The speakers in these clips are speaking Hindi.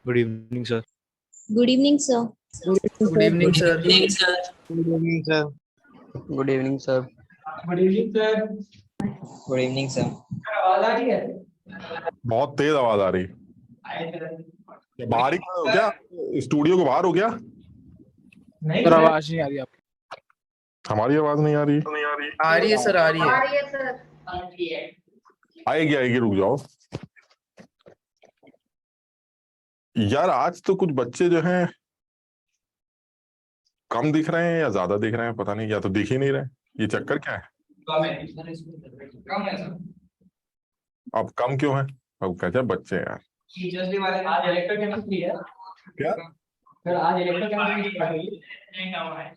Good evening sir. Good evening sir. Good evening sir. Good evening sir. Good evening sir. Good evening sir. Good evening sir. Good evening sir. आवाज आ रही है? बहुत तेज आवाज आ रही है। बाहर ही खड़े हो क्या? स्टूडियो के बाहर हो क्या? नहीं सर आवाज नहीं आ रही आपकी। हमारी आवाज नहीं आ रही? आ रही है सर, आ रही है। आएगी आएगी, रुक जाओ यार। आज तो कुछ बच्चे जो हैं कम दिख रहे हैं या ज्यादा दिख रहे हैं, पता नहीं, या तो दिख ही नहीं रहे। ये चक्कर क्या है? कम है सर। अब कम क्यों है? अब कहते हैं बच्चे हैं यार। टीचर्स डे वाले आज इलेक्ट्रोकेमिस्ट्री है क्या सर? आज इलेक्ट्रोकेमिस्ट्री नहीं हुआ है।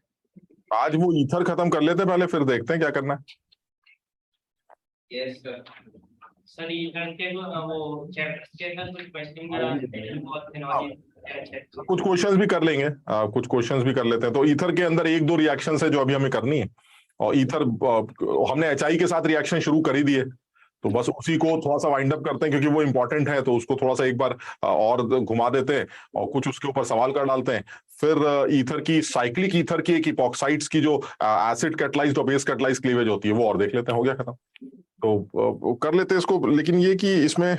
आज वो ईथर खत्म कर लेते पहले, फिर देखते हैं क्या करना है। Yes sir. सर ईथर के वो चैप्टर्स के अंदर कुछ क्वेश्चन बहुत कुछ क्वेश्चंस भी कर लेंगे, कुछ क्वेश्चंस भी कर लेते हैं। तो ईथर के अंदर एक दो रिएक्शन है जो अभी हमें करनी है, और ईथर हमने एचआई के साथ रिएक्शन शुरू कर ही दिए, तो बस उसी को थोड़ा सा वाइंड अप करते हैं क्योंकि वो इंपॉर्टेंट है। तो उसको थोड़ा सा एक बार और घुमा देते हैं और कुछ उसके ऊपर सवाल कर डालते हैं। फिर ईथर की, साइक्लिक ईथर की, एक इपॉक्साइड्स की जो एसिड कैटलाइज्ड और बेस कैटलाइज्ड क्लीवेज होती है वो और देख लेते हैं। हो गया खत्म, तो कर लेते हैं इसको। लेकिन ये कि इसमें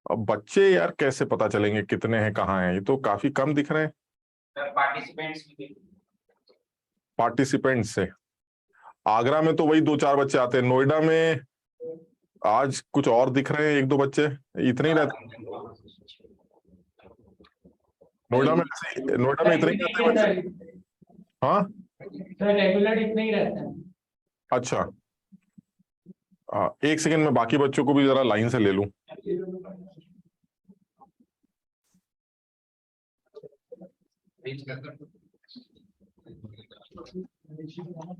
बच्चे यार कैसे पता चलेंगे कितने हैं, कहाँ हैं? ये तो काफी कम दिख रहे हैं पार्टिसिपेंट्स से। आगरा में तो वही 2-4 बच्चे आते हैं, नोएडा में आज कुछ और दिख रहे हैं, 1-2 बच्चे, इतने ही रहते। नोएडा में इतने ही रहते हैं बच्चे। हाँ सर रेगुलर इतने ही रहते हैं। अच्छा, एक सेकंड में बाकी बच्चों को भी जरा लाइन से ले लूं।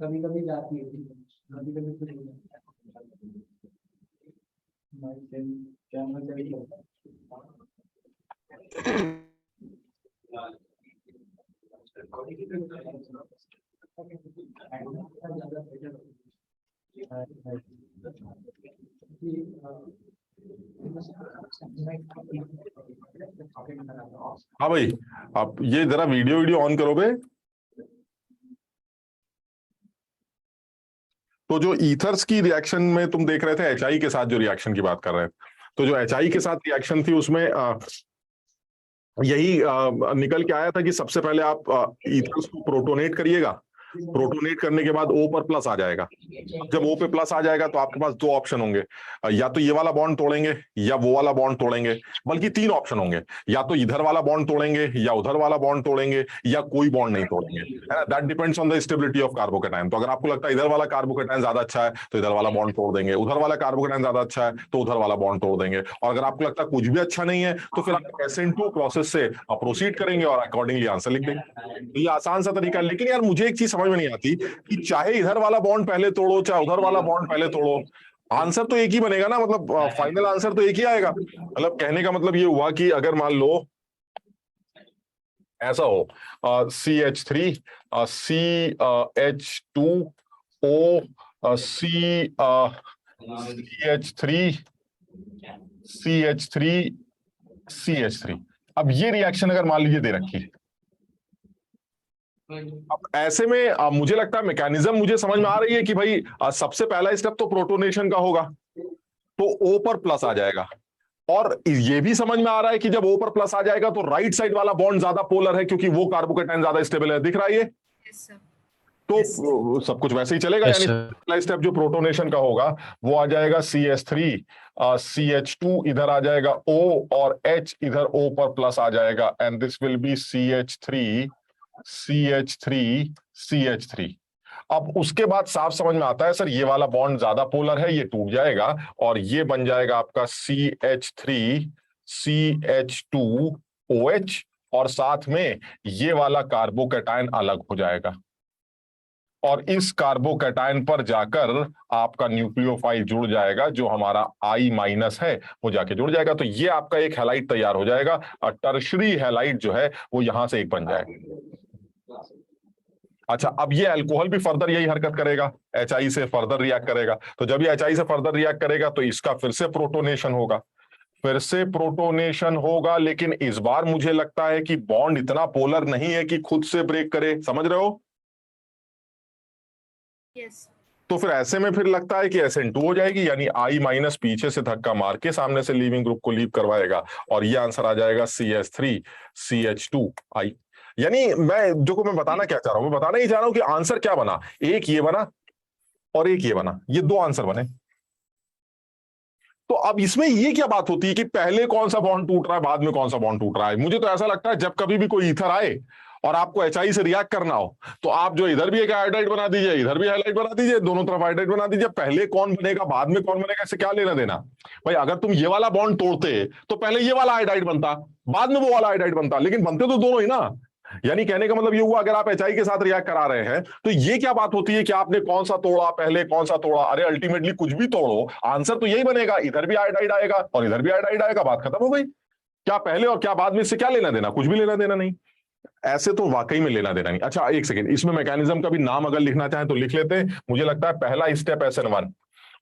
कभी कभी जाती है, कभी कभी हाँ भाई, आप ये जरा वीडियो ऑन करो बे। तो जो ईथर्स की रिएक्शन में तुम देख रहे थे, एचआई के साथ जो रिएक्शन की बात कर रहे थे, तो जो एचआई के साथ रिएक्शन थी उसमें यही निकल के आया था कि सबसे पहले आप ईथर्स को प्रोटोनेट करिएगा। प्रोटोनेट करने के बाद O पर प्लस आ जाएगा। जब O पे प्लस आ जाएगा तो आपके पास 2 ऑप्शन होंगे, या तो ये वाला बॉन्ड तोड़ेंगे या वो वाला बॉन्ड तोड़ेंगे, बल्कि 3 ऑप्शन होंगे, या तो इधर वाला बॉन्ड तोड़ेंगे या उधर वाला बॉन्ड तोड़ेंगे या कोई बॉन्ड नहीं तोड़ेंगे। That depends on the stability of carbocation. तो अगर आपको लगता है इधर वाला कार्बोकेटाइन ज्यादा अच्छा है तो इधर वाला बॉन्ड तोड़ देंगे, उधर वाला कार्बोकेटाइन ज्यादा अच्छा है तो उधर वाला बॉन्ड तोड़ देंगे। और अगर आपको लगता है कुछ भी अच्छा नहीं है तो फिर आप SN2 प्रोसेस से प्रोसीड करेंगे और अकॉर्डिंगली आंसर लिख देंगे। ये आसान सा तरीका है। लेकिन यार मुझे एक चीज समझ में नहीं आती कि चाहे इधर वाला बॉन्ड पहले तोड़ो चाहे उधर वाला बॉन्ड पहले तोड़ो, आंसर तो एक ही बनेगा ना। मतलब फाइनल आंसर तो एक ही आएगा। मतलब कहने का मतलब ये हुआ कि अगर मान लो ऐसा हो, CH3 CH2O CH3 अब ये रिएक्शन अगर मान लीजिए दे रखी, अब ऐसे में मुझे लगता है मैकेनिज्म मुझे समझ में आ रही है कि भाई सबसे पहला स्टेप तो प्रोटोनेशन का होगा, तो O पर प्लस आ जाएगा। और ये भी समझ में आ रहा है कि जब O पर प्लस आ जाएगा तो राइट साइड वाला बॉन्ड ज्यादा पोलर है क्योंकि वो कार्बोकेटाइन ज्यादा स्टेबल है। दिख रहा है ये? तो सब कुछ वैसे ही चलेगा। यानी पहला स्टेप जो प्रोटोनेशन का होगा वो आ जाएगा CH3 CH2 इधर आ जाएगा O और H इधर O पर प्लस आ जाएगा, and this will be CH3 अब उसके बाद साफ समझ में आता है सर ये वाला बॉन्ड ज्यादा पोलर है, ये टूट जाएगा और ये बन जाएगा आपका CH3 CH2OH और साथ में ये वाला कार्बोकेटाइन अलग हो जाएगा और इस कार्बोकेटाइन पर जाकर आपका न्यूक्लियोफाइल जुड़ जाएगा, जो हमारा I- है वो जाके जुड़ जाएगा। तो ये आपका एक हैलाइड तैयार हो जाएगा और टर्शरी हैलाइड जो है वो यहां से एक बन जाएगा। अच्छा, अब ये अल्कोहल भी फर्दर यही हरकत करेगा, HI से फर्दर रिएक्ट करेगा। तो जब ये HI से फर्दर रिएक्ट करेगा तो इसका फिर से प्रोटोनेशन होगा, फिर से प्रोटोनेशन होगा, लेकिन इस बार मुझे लगता है कि बॉन्ड इतना पोलर नहीं है कि खुद से ब्रेक करे, समझ रहे हो? यस। तो फिर ऐसे में फिर लगता है कि SN2 हो जाएगी, यानी I माइनस पीछे से धक्का मार के सामने से लीविंग ग्रुप को लीव करवाएगा, और ये आंसर आ जाएगा CH3 CH2I। यानी मैं बताना क्या चाह रहा हूं, मैं बताना ही चाह रहा हूं कि आंसर क्या बना, एक ये बना और एक ये बना, ये दो आंसर बने। तो अब इसमें ये क्या बात होती है कि पहले कौन सा बॉन्ड टूट रहा है, बाद में कौन सा बॉन्ड टूट रहा है? मुझे तो ऐसा लगता है जब कभी भी कोई ईथर आए और आपको HI से रिएक्ट करना हो, तो आप जो इधर भी एक आयोडाइड बना दीजिए, इधर भी हाइलाइट बना दीजिए, दोनों तरफ आयोडाइड बना दीजिए। पहले कौन बनेगा बाद में कौन बनेगा, इससे क्या लेना देना भाई? अगर तुम ये वाला बॉन्ड तोड़ते तो पहले ये वाला आयोडाइड बनता, बाद में वो वाला आयोडाइड बनता, लेकिन बनते तो दोनों ही ना। यानी कहने का मतलब ये हुआ, अगर आप HI के साथ रिएक्ट करा रहे हैं तो ये क्या बात होती है कि आपने कौन सा तोड़ा, पहले कौन सा तोड़ा? अरे अल्टीमेटली कुछ भी तोड़ो, आंसर तो यही बनेगा, इधर भी आयोडाइड आएगा और इधर भी आयोडाइड आएगा, बात खत्म हो गई। क्या पहले और क्या बाद में, इससे क्या लेना देना? कुछ भी लेना देना नहीं। ऐसे तो वाकई में लेना देना नहीं। अच्छा एक सेकेंड, इसमें मैकेनिज्म का भी नाम अगर लिखना चाहें तो लिख लेते हैं। मुझे लगता है पहला स्टेप SN1,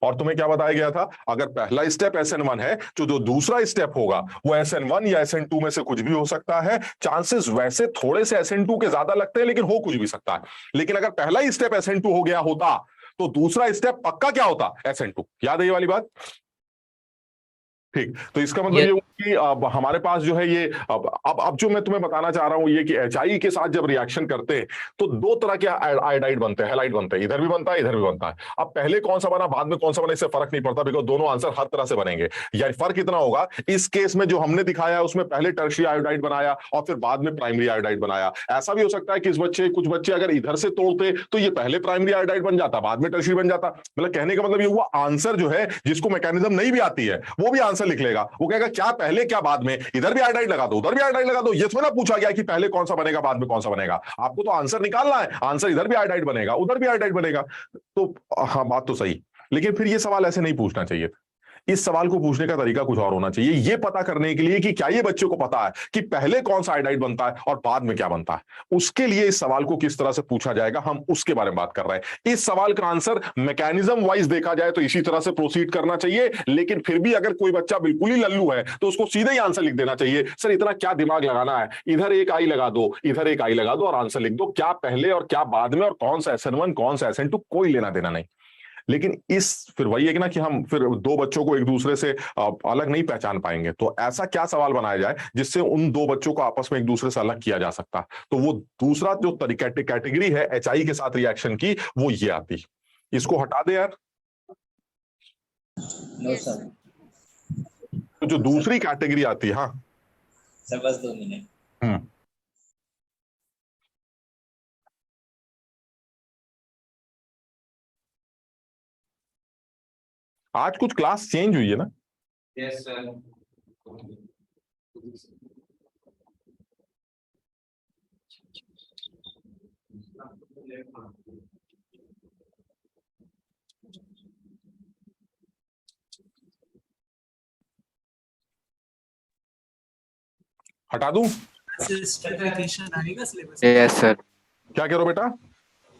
और तुम्हें क्या बताया गया था, अगर पहला स्टेप SN1 है तो जो दूसरा स्टेप होगा वो SN1 या SN2 में से कुछ भी हो सकता है। चांसेस वैसे थोड़े से SN2 के ज्यादा लगते हैं, लेकिन हो कुछ भी सकता है। लेकिन अगर पहला स्टेप SN2 हो गया होता तो दूसरा स्टेप पक्का क्या होता? SN2। याद है ये वाली बात? ठीक, तो इसका मतलब ये कि अब हमारे पास जो है ये अब जो मैं तुम्हें बताना चाह रहा हूं ये कि HI के साथ जब रिएक्शन करते हैं तो दो तरह के आयोडाइड बनते हैं, हैलाइड बनते हैं, इधर भी बनता है इधर भी बनता है। अब पहले कौन सा बना बाद में कौन सा बना इससे फर्क नहीं पड़ता, बिकॉज दोनों आंसर हर तरह से बनेंगे। यानी फर्क इतना होगा, इस केस में जो हमने दिखाया है उसमें पहले टर्शियरी आयोडाइड बनाया और फिर बाद में प्राइमरी आयोडाइड बनाया। ऐसा भी हो सकता है कि कुछ बच्चे अगर इधर से तोड़ते तो ये पहले प्राइमरी आयोडाइड बन जाता, बाद में टर्शियरी बन जाता। मतलब कहने का मतलब ये हुआ, आंसर जो है जिसको मैकेनिज्म नहीं भी आती है वो भी आंसर लिख लेगा। वो कहेगा क्या पहले क्या बाद में, इधर भी आयोडाइड लगा दो उधर भी आयोडाइड लगा दो। ये थोड़ा पूछा गया कि पहले कौन सा बनेगा बाद में कौन सा बनेगा, आपको तो आंसर निकालना है। आंसर इधर भी आयोडाइड बनेगा उधर भी आयोडाइड बनेगा। तो हाँ बात तो सही, लेकिन फिर ये सवाल ऐसे नहीं पूछना चाहिए था। इस सवाल को पूछने का तरीका कुछ और होना चाहिए, ये पता करने के लिए कि क्या ये बच्चों को पता है कि पहले कौन सा आयोडाइड बनता है और बाद में क्या बनता है। उसके लिए इस सवाल को किस तरह से पूछा जाएगा हम उसके बारे में बात कर रहे हैं। इस सवाल का आंसर मैकेनिज्म वाइज देखा जाए तो इसी तरह से प्रोसीड करना चाहिए, लेकिन फिर भी अगर कोई बच्चा बिल्कुल ही लल्लू है तो उसको सीधे ही आंसर लिख देना चाहिए। सर इतना क्या दिमाग लगाना है, इधर एक आई लगा दो इधर एक आई लगा दो और आंसर लिख दो। क्या पहले और क्या बाद में और कौन सा SN1 कौन सा SN2 कोई लेना देना नहीं। लेकिन फिर वही है कि ना कि हम फिर दो बच्चों को एक दूसरे से अलग नहीं पहचान पाएंगे। तो ऐसा क्या सवाल बनाया जाए जिससे उन दो बच्चों को आपस में एक दूसरे से अलग किया जा सकता। तो वो दूसरा जो कैटेगरी है HI के साथ रिएक्शन की वो ये आती। इसको हटा दे यार। No sir. तो जो दूसरी कैटेगरी आती है, हाँ सर बस 2 मिनट। आज कुछ क्लास चेंज हुई है ना? Yes sir. हटा दूं? एस्ट्रिफिकेशन आएगा सिलेबस? Yes sir. क्या कह रहे हो बेटा?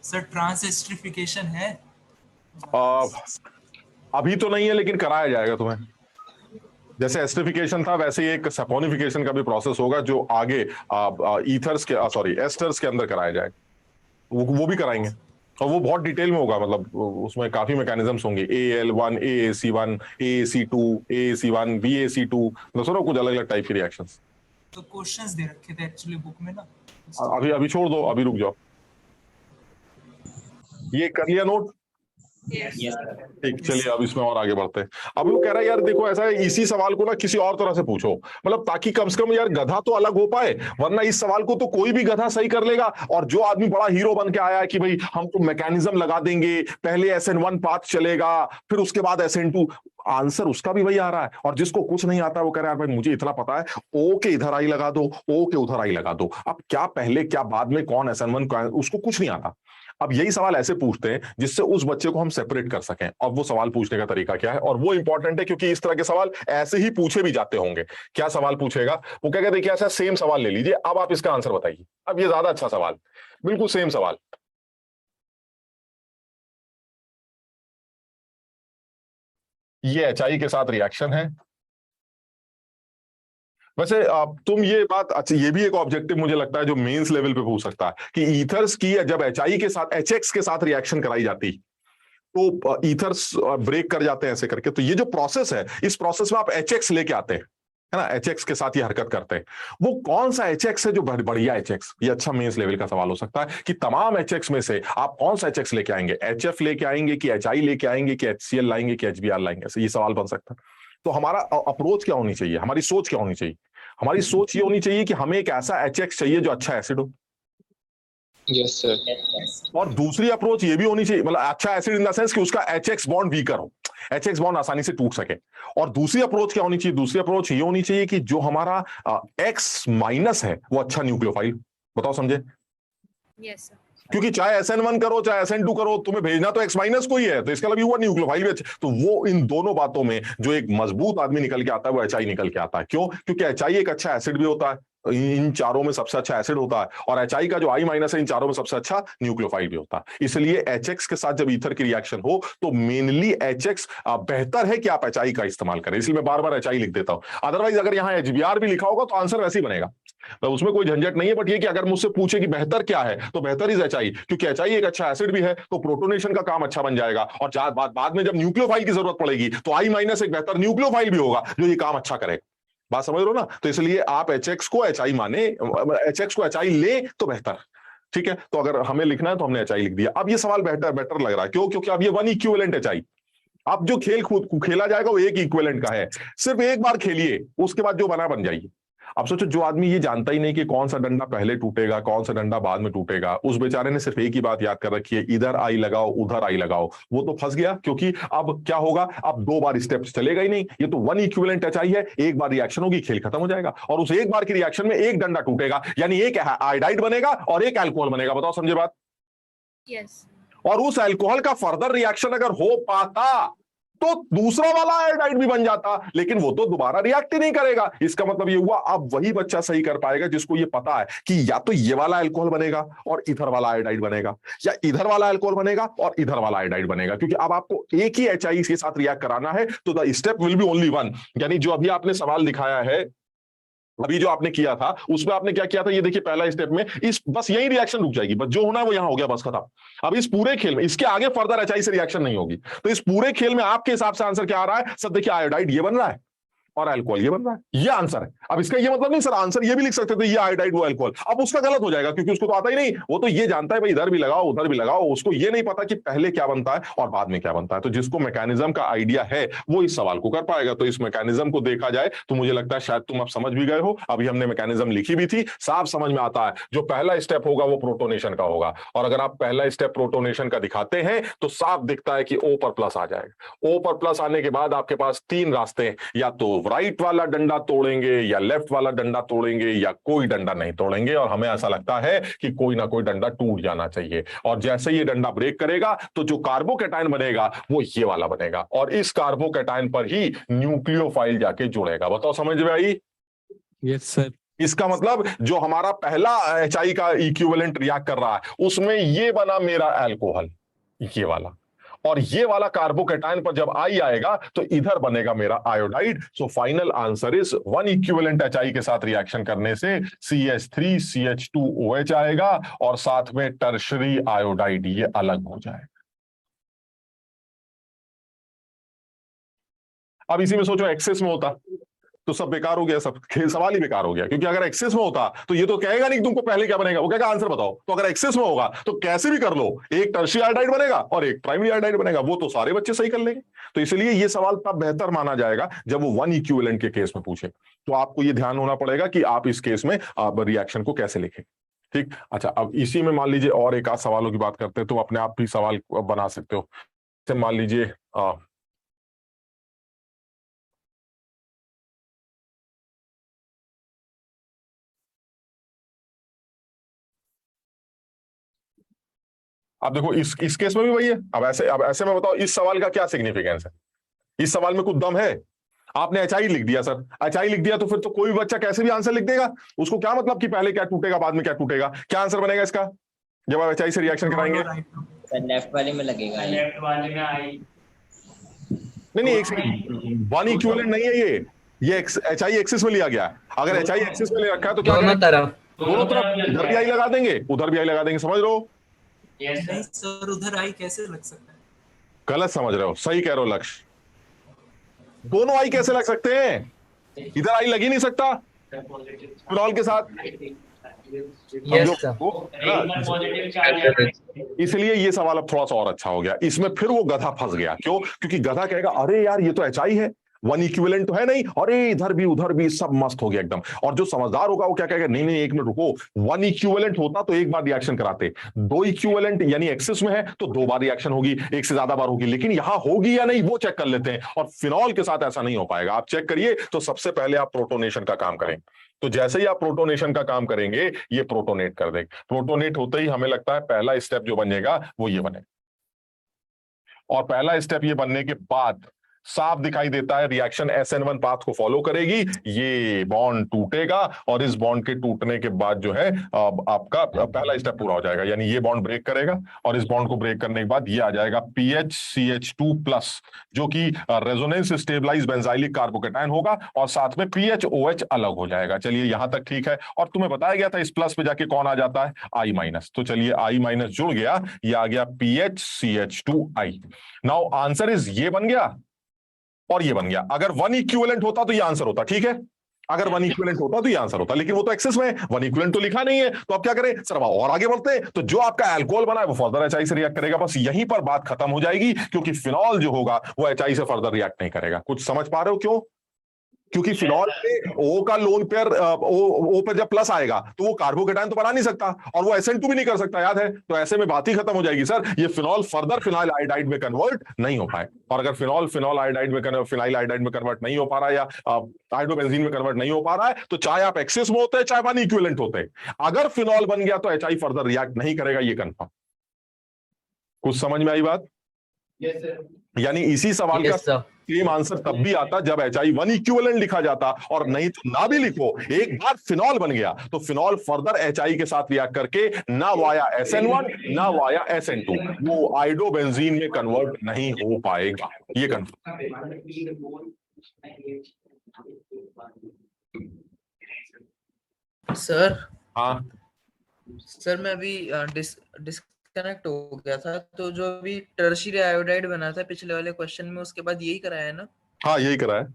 सर ट्रांस एस्ट्रिफिकेशन है? अभी तो नहीं है, लेकिन कराया जाएगा तुम्हें। जैसे एस्टरिफिकेशन था वैसे ही एक सैपोनिफिकेशन का भी प्रोसेस होगा जो आगे ईथर्स के सॉरी एस्टर्स के अंदर कराया जाएगा। वो भी कराएंगे और वो बहुत डिटेल में होगा। मतलब उसमें काफी मैकेनिज्म्स होंगे, AL1 AAC1 AAC2 AAC1 BAC2, मतलब सुनो कुछ अलग अलग टाइप के रिएक्शंस। तो क्वेश्चंस दे रखे थे एक्चुअली बुक में ना। अभी छोड़ दो, अभी रुक जाओ। ये कर लिया नोट? ठीक, चलिए अब इसमें और आगे बढ़ते हैं। अब वो कह रहा है यार देखो ऐसा है, इसी सवाल को ना किसी और तरह से पूछो, मतलब ताकि कम से कम यार गधा तो अलग हो पाए, वरना इस सवाल को तो कोई भी गधा सही कर लेगा। और जो आदमी बड़ा हीरो बन के आया है कि भाई हम तो मैकेनिज्म लगा देंगे, पहले SN1 पाथ चलेगा फिर उसके बाद SN2, आंसर उसका भी वही आ रहा है। और जिसको कुछ नहीं आता वो कह रहा है भाई मुझे इतना पता है, O के इधर आई लगा दो O के उधर आई लगा दो। अब क्या पहले क्या बाद में कौन SN1 उसको कुछ नहीं आता। अब यही सवाल ऐसे पूछते हैं जिससे उस बच्चे को हम सेपरेट कर सकें। और वो सवाल पूछने का तरीका क्या है, और वो इंपॉर्टेंट है क्योंकि इस तरह के सवाल ऐसे ही पूछे भी जाते होंगे। क्या सवाल पूछेगा वो, क्या देखिए ऐसा सेम सवाल ले लीजिए, अब आप इसका आंसर बताइए। अब ये ज्यादा अच्छा सवाल, बिल्कुल सेम सवाल। ये HI के साथ रिएक्शन है, वैसे तुम ये बात, अच्छा ये भी एक ऑब्जेक्टिव मुझे लगता है जो मेंस लेवल पे पूछ सकता है कि ईथर्स की जब एचआई के साथ एचएक्स के साथ रिएक्शन कराई जाती तो ईथर्स ब्रेक कर जाते हैं ऐसे करके, तो ये जो प्रोसेस है इस प्रोसेस में आप एचएक्स लेके आते हैं, है ना, एचएक्स के साथ ये हरकत करते हैं। वो कौन सा एचएक्स है जो बढ़िया एचएक्स, ये अच्छा मेंस लेवल का सवाल हो सकता है कि तमाम एचएक्स में से आप कौन सा एचएक्स लेके आएंगे, एचएफ लेके आएंगे कि एचआई लेके आएंगे कि एचसीएल लाएंगे कि एचबीआर लाएंगे, ऐसे ये सवाल बन सकता है। तो हमारा अप्रोच क्या होनी चाहिए, हमारी सोच क्या होनी चाहिए? हमारी सोच ये होनी चाहिए कि हमें एक ऐसा एचएक्स चाहिए जो अच्छा एसिड हो। Yes sir. और दूसरी अप्रोच ये भी होनी चाहिए, मतलब अच्छा एसिड इन द सेंस कि उसका एचएक्स बॉन्ड वीकर हो, एचएक्स बॉन्ड आसानी से टूट सके। और दूसरी अप्रोच क्या होनी चाहिए? दूसरी अप्रोच ये होनी चाहिए कि जो हमारा एक्स माइनस है वो अच्छा न्यूक्लियोफाइल। बताओ समझे? Yes sir. क्योंकि चाहे SN1 करो चाहे SN2 करो, तुम्हें भेजना तो एक्स माइनस को ही है, तो इसका मतलब हुआ न्यूक्लियोफाइल भी अच्छा। तो वो इन दोनों बातों में जो एक मजबूत आदमी निकल के आता है वो एचआई निकल के आता है। क्यों? क्योंकि एचआई एक अच्छा एसिड भी होता है, इन चारों में सबसे अच्छा एसिड होता है, और एचआई का जो आई माइनस है इन चारों में सबसे अच्छा न्यूक्लियोफाइल भी होता है। इसलिए एचएक्स के साथ जब ईथर की रिएक्शन हो तो मेनली एचएक्स बेहतर है कि आप एचआई का इस्तेमाल करें, इसलिए मैं बार बार एचआई लिख देता हूं। अदरवाइज अगर यहां एचबीआर भी लिखा होगा तो आंसर वैसे ही बनेगा, तो उसमें कोई झंझट नहीं है। बट ये कि अगर मुझसे पूछे कि बेहतर क्या है तो बेहतर इज एचआई, क्योंकि एचआई एक अच्छा एसिड भी है तो प्रोटोनेशन का काम अच्छा बन जाएगा, और बाद में जब न्यूक्लियोफाइल की जरूरत पड़ेगी तो आई माइनस एक बेहतर न्यूक्लियोफाइल भी होगा जो ये काम अच्छा करेगा। बात समझ रहे हो ना? तो इसलिए आप एचएक्स को एचआई माने, एचएक्स को एचआई ले तो बेहतर। ठीक है, तो अगर हमें लिखना है तो हमने एचआई लिख दिया। अब ये सवाल बेटर लग रहा है, क्यों? क्योंकि अब ये वन इक्विवेलेंट एचआई, अब जो खेल खेला जाएगा वो एक इक्विवेलेंट का है, सिर्फ एक बार खेलिए, उसके बाद जो बन जाइए। अब सोचो जो आदमी ये जानता ही नहीं कि कौन सा डंडा पहले टूटेगा कौन सा डंडा बाद में टूटेगा, उस बेचारे ने सिर्फ एक ही बात याद कर रखी है, इधर आई लगाओ उधर आई लगाओ, वो तो फंस गया। क्योंकि अब क्या होगा, अब दो बार स्टेप्स चलेगा ही नहीं, ये तो वन इक्विवेलेंट एचआई है, एक बार रिएक्शन होगी खेल खत्म हो जाएगा, और उस एक बार की रिएक्शन में एक डंडा टूटेगा, यानी एक आयोडाइड बनेगा और एक अल्कोहल बनेगा। बताओ समझे बात? यस। और उस अल्कोहल का फर्दर रिएक्शन अगर हो पाता तो दूसरा वाला आयोडाइड भी बन जाता, लेकिन वो तो दोबारा रिएक्ट ही नहीं करेगा। इसका मतलब ये हुआ अब वही बच्चा सही कर पाएगा जिसको ये पता है कि या तो ये वाला अल्कोहल बनेगा और इधर वाला आयोडाइड बनेगा, या इधर वाला अल्कोहल बनेगा और इधर वाला आयोडाइड बनेगा। क्योंकि अब आपको एक ही एचआई के साथ रिएक्ट कराना है, तो the step will B only one. यानी जो अभी आपने सवाल दिखाया है, अभी जो आपने किया था उसमें आपने क्या किया था, ये देखिए पहला स्टेप में इस बस यही रिएक्शन रुक जाएगी, बस जो होना है वो यहां हो गया, बस खत्म। अब इस पूरे खेल में इसके आगे फर्दर एचआई से रिएक्शन नहीं होगी, तो इस पूरे खेल में आपके हिसाब से आंसर क्या आ रहा है? सब देखिए आयोडाइड ये बन रहा है और अल्कोहल ये बन रहा है, ये आंसर है। अब इसका ये मतलब नहीं सर, आंसर ये भी लिख सकते थे ये आयोडाइड वो अल्कोहल, अब उसका गलत हो जाएगा क्योंकि उसको तो आता ही नहीं, वो तो ये जानता है भाई इधर भी लगाओ उधर भी लगाओ, उसको ये नहीं पता कि पहले क्या बनता है और बाद में क्या बनता है। तो जिसको मैकेनिज्म का आइडिया है वो इस सवाल को कर पाएगा। तो इस मैकेनिज्म को देखा जाए तो मुझे लगता है शायद तुम अब समझ भी गए हो, अभी हमने मैकेनिज्म लिखी भी थी, साफ समझ में आता है। जो पहला स्टेप होगा वो प्रोटोनेशन का होगा, और अगर आप पहला स्टेप प्रोटोनेशन का दिखाते हैं तो साफ दिखता है कि O पर प्लस आ जाएगा। O पर प्लस आने के बाद आपके पास तीन रास्ते हैं, या तो राइट वाला डंडा तोड़ेंगे या लेफ्ट वाला डंडा तोड़ेंगे या कोई डंडा नहीं तोड़ेंगे, और हमें ऐसा लगता है कि कोई ना कोई डंडा टूट जाना चाहिए। और जैसे ये डंडा ब्रेक करेगा तो जो कार्बोकैटायन बनेगा वो ये वाला बनेगा, और इस कार्बोकैटायन पर ही न्यूक्लियोफाइल जाके जुड़ेगा। बताओ समझ में आई? Yes sir. इसका मतलब जो हमारा पहला एचआई का इक्विवेलेंट रिएक्ट कर रहा है उसमें ये बना मेरा अल्कोहल, ये वाला, और ये वाला कार्बोकैटायन पर जब आई आएगा तो इधर बनेगा मेरा iodide. So final answer is one equivalent HI के साथ रिएक्शन करने से CH3CH2OH आएगा और साथ में टर्शरी आयोडाइड ये अलग हो जाएगा। अब इसी में सोचो एक्सेस में होता तो सब बेकार हो गया, सब खेल सवाल ही बेकार हो गया, क्योंकि अगर एक्सेस में होता तो ये तो कहेगा नहीं कि तुमको पहले क्या बनेगा, वो कहेगा आंसर बताओ। तो अगर एक्सेस में होगा तो कैसे भी कर लो, एक टर्शियरी आयोडाइड बनेगा और एक प्राइमरी आयोडाइड बनेगा, वो तो सारे बच्चे सही कर लेंगे। तो इसलिए ये सवाल तब बेहतर माना जाएगा जब वो वन इक्विवेलेंट के केस में पूछे। तो आपको ये ध्यान होना पड़ेगा कि आप इस केस में रिएक्शन को कैसे लिखें। ठीक, अच्छा अब इसी में मान लीजिए और एक आध सवालों की बात करते हैं, तो अपने आप भी सवाल बना सकते हो। मान लीजिए अब देखो इस केस में भी वही है। अब ऐसे में बताओ इस सवाल का क्या सिग्निफिकेंस है, इस सवाल में कुछ दम है? आपने एचआई लिख दिया सर, एचआई लिख दिया तो फिर तो कोई बच्चा कैसे भी आंसर लिख देगा, उसको क्या मतलब कि पहले क्या टूटेगा बाद में क्या टूटेगा? क्या आंसर बनेगा इसका जब आप एचआई से रिएक्शन कराएंगे? लेफ्ट वाले में लगेगा, लेफ्ट वाले में आई नहीं एक सेकंड, वन इक्विवेलेंट नहीं है ये, ये एच आई एक्सिस में लिया गया है। अगर एच आई एक्सिस में ले रखा है तो क्या दोनों करें? तरफ दोनों तरफ इधर भी आई लगा देंगे, उधर भी आई लगा देंगे, समझ रहे हो? नहीं सर, उधर आई कैसे लग सकता है? गलत समझ रहे हो, सही कह रहे हो लक्ष्य। दोनों आई कैसे लग सकते हैं? इधर आई लग ही नहीं सकता फिनॉल के साथ। Yes sir. इसलिए ये सवाल अब थोड़ा सा और अच्छा हो गया। इसमें फिर वो गधा फंस गया। क्यों? क्योंकि गधा कहेगा अरे यार ये तो एचआई है, वन इक्विवेलेंट तो है नहीं, अरे इधर भी उधर भी सब मस्त हो गया एकदम। और जो समझदार होगा वो क्या कहेगा, नहीं नहीं एक मिनट रुको, वन इक्विवेलेंट होता तो एक बार रिएक्शन कराते, दो इक्विवेलेंट यानी एक्सिस में है तो दो बार रिएक्शन होगी, एक से ज्यादा बार होगी, लेकिन यहां होगी या नहीं वो चेक कर लेते हैं। और फिनॉल के साथ ऐसा नहीं हो पाएगा। आप चेक करिए। तो सबसे पहले आप प्रोटोनेशन का काम करें। तो जैसे ही आप प्रोटोनेशन का काम करेंगे ये प्रोटोनेट कर देगा। प्रोटोनेट होते ही हमें लगता है पहला स्टेप जो बनेगा वो ये बनेगा। और पहला स्टेप ये बनने के बाद साफ दिखाई देता है रिएक्शन SN1 पाथ को फॉलो करेगी, ये बॉन्ड टूटेगा और इस बॉन्ड के टूटने के बाद जो है आपका पहला स्टेप पूरा हो जाएगा। यानी ये बॉन्ड ब्रेक करेगा और इस बॉन्ड को ब्रेक करने के बाद ये आ जाएगा PHCH2+, जो कि रेजोनेंस स्टेबलाइज बेंजाइलिक कार्बोकेटायन होगा और साथ में PHOH अलग हो जाएगा। चलिए यहां तक ठीक है। और तुम्हें बताया गया था इस प्लस पे जाके कौन आ जाता है, I-। तो चलिए I- जुड़ गया, ये आ गया PHCH2I। नाउ आंसर इज ये बन गया और ये बन गया। अगर वन इक्विवेलेंट होता तो ये आंसर होता, ठीक है? अगर वन इक्विवेलेंट होता तो ये आंसर होता, लेकिन वो तो एक्सेस में है, वन इक्विवेलेंट तो लिखा नहीं है। तो अब क्या करें सर, और आगे बढ़ते हैं। तो जो आपका अल्कोहल बना है वो फर्दर एचआई से रिएक्ट करेगा। बस यहीं पर बात खत्म हो जाएगी, क्योंकि फिनॉल जो होगा वो एचआई से फर्दर रिएक्ट नहीं करेगा। कुछ समझ पा रहे हो क्यों? क्योंकि फिनॉल पे ओ का लोन पेयर ओ पे जब प्लस आएगा तो वो कार्बोकेटायन तो बना नहीं सकता और वो SN2 भी नहीं कर सकता, याद है? तो ऐसे में बात ही खत्म हो जाएगी सर। ये फिनॉल फर्दर फिनाइल आयोडाइड में कन्वर्ट नहीं हो पाए। और अगर फिनॉल फिनॉल आयोडाइड में फिनाइल आयोडाइड में कन्वर्ट नहीं हो पा रहा है या आयोडोबेंजीन में कन्वर्ट नहीं हो पा रहा है, तो चाहे आप एक्सेस में होते हैं चाहे वन इक्विवेलेंट होते हैं, अगर फिनॉल बन गया तो एचआई फर्दर रिएक्ट नहीं करेगा, ये कंफर्म। कुछ समझ में आई बात? यानी इसी सवाल का सेम आंसर तब भी आता जब एचआई वन इक्विवेलेंट लिखा जाता, और नहीं तो ना भी लिखो, एक बार फिनॉल बन गया तो फिनॉल फर्दर एचआई के साथ रिएक्ट करके ना वाया SN1 ना वाया SN2 वो आयोडोबेंजीन में कन्वर्ट नहीं हो पाएगा, ये कंफर्म। सर हाँ सर मैं अभी डिस्कनेक्ट हो गया था, तो जो अभी टर्शियरी आयोडाइड बना था पिछले वाले क्वेश्चन में, उसके बाद यही कराया है ना? हाँ यही करा है।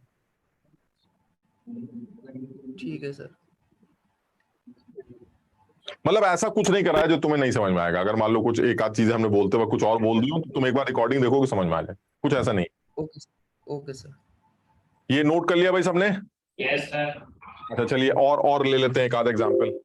ठीक है सर। मतलब ऐसा कुछ नहीं करा है जो तुम्हें नहीं समझ में आएगा। अगर मान लो कुछ एक आध चीजें हमने बोलते हुए कुछ और बोल दी हो तो तुम एक बार रिकॉर्डिंग देखोगे समझ में आ जाए, कुछ ऐसा नहीं। Okay sir. ये नोट कर लिया भाई सबने? Yes sir. अच्छा चलिए और ले लेते हैं एक आध एग्जाम्पल।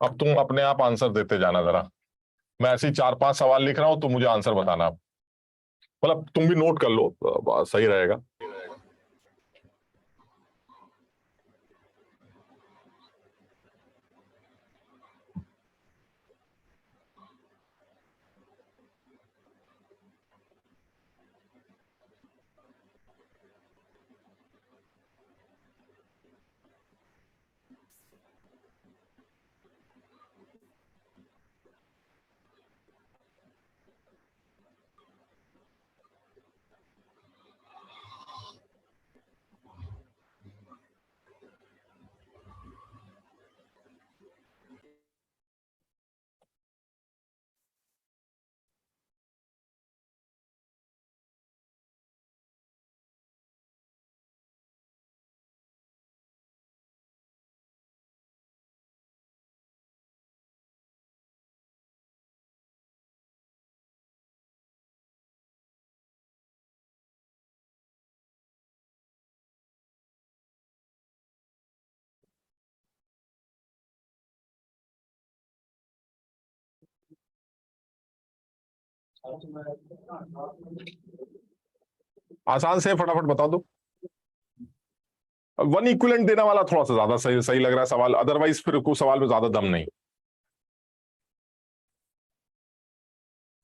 अब तुम अपने आप आंसर देते जाना जरा। मैं ऐसे ही 4-5 सवाल लिख रहा हूं तो मुझे आंसर बताना। मतलब तुम भी नोट कर लो, सही रहेगा। आसान से फटाफट बता दो। वन इक्विवेलेंट देने वाला थोड़ा सा ज्यादा सही लग रहा है सवाल, अदरवाइज फिर कुछ सवाल में ज्यादा दम नहीं।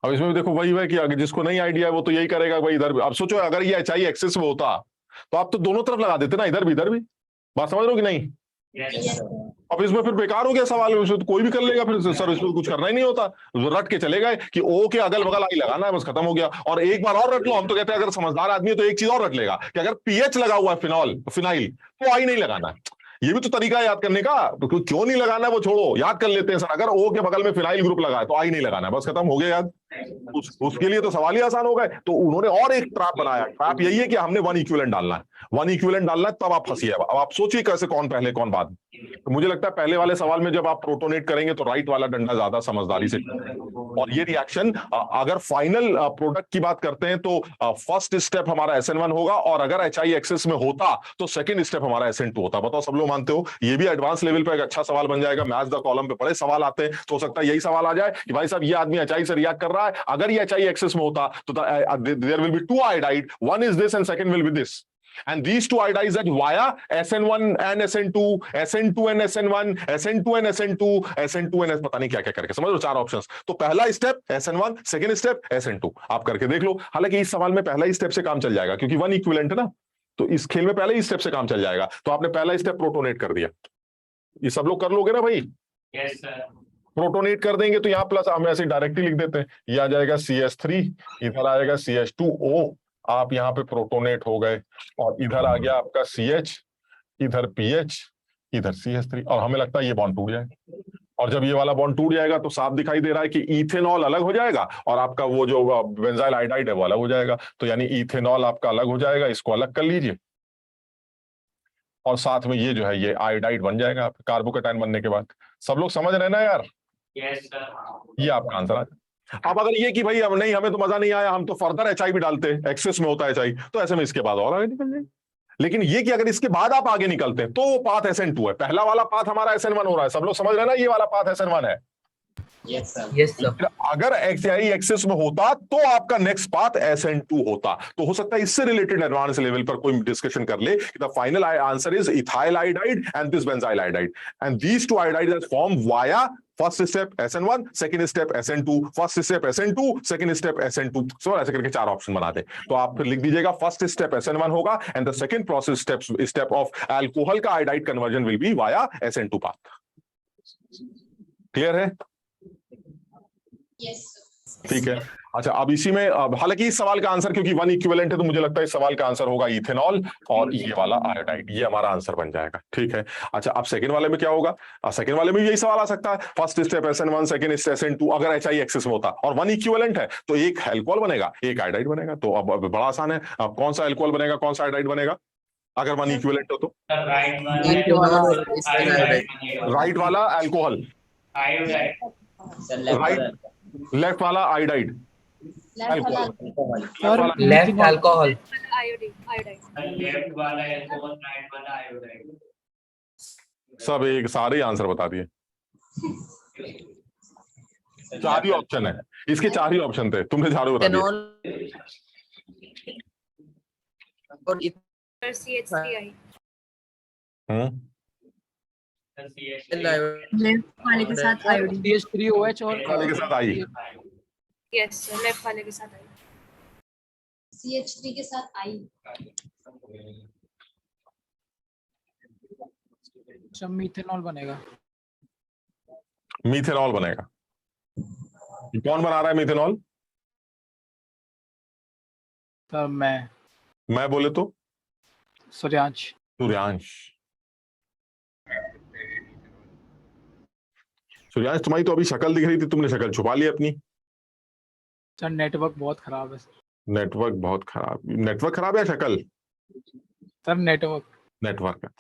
अब इसमें भी देखो वही है कि अगर जिसको नहीं आइडिया है वो तो यही करेगा भाई इधर भी। अब सोचो अगर ये एच आई एक्सेस में होता तो आप तो दोनों तरफ लगा देते ना, इधर भी इधर भी। बात समझ रहे हो कि नहीं? अब इसमें फिर बेकार हो गया सवाल, इसमें तो कोई भी कर लेगा फिर सर, इसमें कुछ करना ही नहीं होता, रट के चले गए कि ओ के अगल बगल आई लगाना है, बस खत्म हो गया। और एक बार और रट लो, हम तो कहते हैं अगर समझदार आदमी है तो एक चीज और रट लेगा कि अगर पीएच लगा हुआ है फिनाइल तो आई नहीं लगाना है। ये भी तो तरीका है याद करने का, तो क्यों नहीं लगाना है वो छोड़ो, याद कर लेते हैं सर, अगर ओ के बगल में फिनाइल ग्रुप लगा है तो आई नहीं लगाना है, बस खत्म हो गया याद। उसके लिए तो सवाल ही आसान हो गए। तो उन्होंने और एक ट्रैप बनाया, ट्रैप यही है कि हमने वन इक्विवेलेंट डालना है, वन इक्विवेलेंट डालना है, तब आप फंसिए। अब आप सोचिए कैसे, कौन पहले कौन बाद। तो मुझे लगता है पहले वाले सवाल में जब आप प्रोटोनेट करेंगे तो राइट वाला डंडा ज्यादा समझदारी से। और ये रिएक्शन अगर फाइनल प्रोडक्ट की बात करते हैं तो फर्स्ट स्टेप हमारा SN1 होगा, और अगर HI एक्सेस में होता तो सेकंड स्टेप हमारा SN2 होता। बताओ सब लोग मानते हो? ये भी एडवांस लेवल पे एक अच्छा सवाल बन जाएगा। मैच द कॉलम पे बड़े सवाल आते हैं, तो हो सकता है यही सवाल आ जाए कि भाई साहब ये आदमी HI से रिएक्ट कर रहा है, अगर ये HI एक्सेस में होता तो there will be two iodide, one is this and second will be this, and these two iodides that via SN1 and SN2, SN2 and SN1, SN2 and SN2, SN2 and पता नहीं क्या क्या करके, समझ लो 4 ऑप्शंस। तो पहला step SN1, second step SN2, आप करके देख लो। हालांकि इस सवाल में पहला ही स्टेप से काम चल जाएगा क्योंकि वन इक्विवेलेंट है ना, तो इस खेल में पहले ही स्टेप से काम चल जाएगा। तो आपने पहला स्टेप प्रोटोनेट कर दिया, ये सब लोग कर लोगे ना भाई? Yes sir. प्रोटोनेट कर देंगे तो यहाँ प्लस हम ऐसे डायरेक्टली लिख देते हैं, ये आ जाएगा CH3, इधर आएगा CH2O, आप यहाँ पे प्रोटोनेट हो गए, और इधर आ गया आपका CH, इधर PH, इधर CH3, और हमें लगता है ये बॉन्ड टूट जाएगा। और जब ये वाला बॉन्ड टूट जाएगा तो साफ दिखाई दे रहा है कि इथेनॉल अलग हो जाएगा और आपका वो जो बेंजाइल आयोडाइड है वो अलग हो जाएगा। तो यानी इथेनॉल आपका अलग हो जाएगा, इसको अलग कर लीजिए, और साथ में ये जो है ये आयोडाइड बन जाएगा कार्बोकेटाइन बनने के बाद। सब लोग समझ रहे ना यार? Yes sir. ये आपका आंसर है। अब अगर ये कि भाई अब नहीं, हमें तो मजा नहीं आया, हम तो फर्दर HI भी डालते हैं, एक्सेस में होता है HI, तो ऐसे में इसके बाद और आगे निकल जाएंगे। लेकिन ये कि अगर इसके बाद आप आगे निकलते हैं तो वो पाथ SN2 है, पहला वाला पाथ हमारा SN1 हो रहा है। सब लोग समझ रहे हैं ना, ये वाला पाथ SN1 है। Yes sir. Yes sir. अगर HI एक्सेस में होता तो आपका नेक्स्ट पाथ SN2 होता। तो हो सकता है इससे रिलेटेड एडवांस लेवल पर कोई डिस्कशन कर ले कि the final answer is ethyl iodide and this benzyl iodide, and these two iodides are form via first step SN1, second step SN2, first step SN2, second step SN2। So ऐसे करके 4 ऑप्शन बना दे। तो आप फिर लिख दीजिएगा फर्स्ट स्टेप SN1 होगा, and the second process step of alcohol का iodide conversion will be via SN2 path. Clear है? ठीक है। अच्छा, अब इसी में हालांकि इस सवाल का आंसर क्योंकि वन इक्विवेलेंट है तो मुझे लगता है इस सवाल का आंसर होगा इथेनॉल, और ये वाला आयोडाइड, ये हमारा आंसर बन जाएगा। ठीक है। अच्छा, अब सेकंड वाले में क्या होगा? सेकंड वाले में यही सवाल आ सकता है, first step SN1, second SN2, अगर HI एक्सेस में होता और वन इक्विवेलेंट है तो एक अल्कोहल बनेगा, एक आयोडाइड बनेगा। तो अब बड़ा आसान है, अब कौन सा अल्कोहल बनेगा, कौन सा आयोडाइड बनेगा अगर वन इक्विवेलेंट हो तो? राइट वाला अल्कोहल, राइट लेफ्ट वाला आयोडाइड, लेफ्ट अल्कोहल, आयोडाइड सब एक सारे आंसर बता दिए। 4 ही ऑप्शन है इसके, 4 ही ऑप्शन थे, तुमने 4 बता दिए। और CH3I लेफ्ट वाले के साथ आयोडीन, CH3OH और वाले के साथ आई, यस सर, लेफ्ट वाले के साथ आई, CH3 के साथ आई। सब मीथेनॉल बनेगा। मीथेनॉल बनेगा। कौन बना रहा है मीथेनॉल? तब मैं बोले तो सूर्यांश। सूर्यांश, तुम्हारी तो अभी शक्ल दिख रही थी, तुमने शक्ल छुपा ली अपनी। सर नेटवर्क बहुत खराब है। नेटवर्क बहुत खराब? नेटवर्क खराब है या शक्ल? सर नेटवर्क है।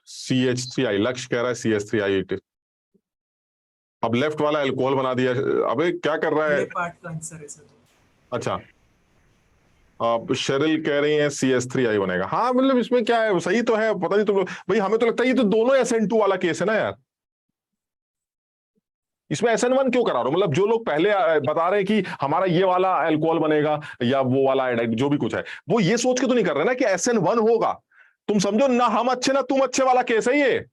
CH3I, लक्ष्य कह रहा है CH3I। अब लेफ्ट वाला अल्कोहल बना दिया। अबे क्या कर रहा है? पार्ट का आंसर है सर। अच्छा, अब शेरिल कह रही है CH3I बनेगा। हाँ मतलब इसमें क्या है, सही तो है, पता नहीं तुम लोग भाई, हमें तो लगता है ये तो दोनों SN2 वाला केस है ना यार। इसमें SN1 क्यों करा रहा हूं? मतलब जो लोग पहले बता रहे हैं कि हमारा ये वाला अल्कोहल बनेगा या वो वाला आयोडाइड, जो भी कुछ है, वो ये सोच के तो नहीं कर रहे ना कि SN1 होगा। तुम समझो ना हम अच्छे ना तुम अच्छे वाला केस है ये।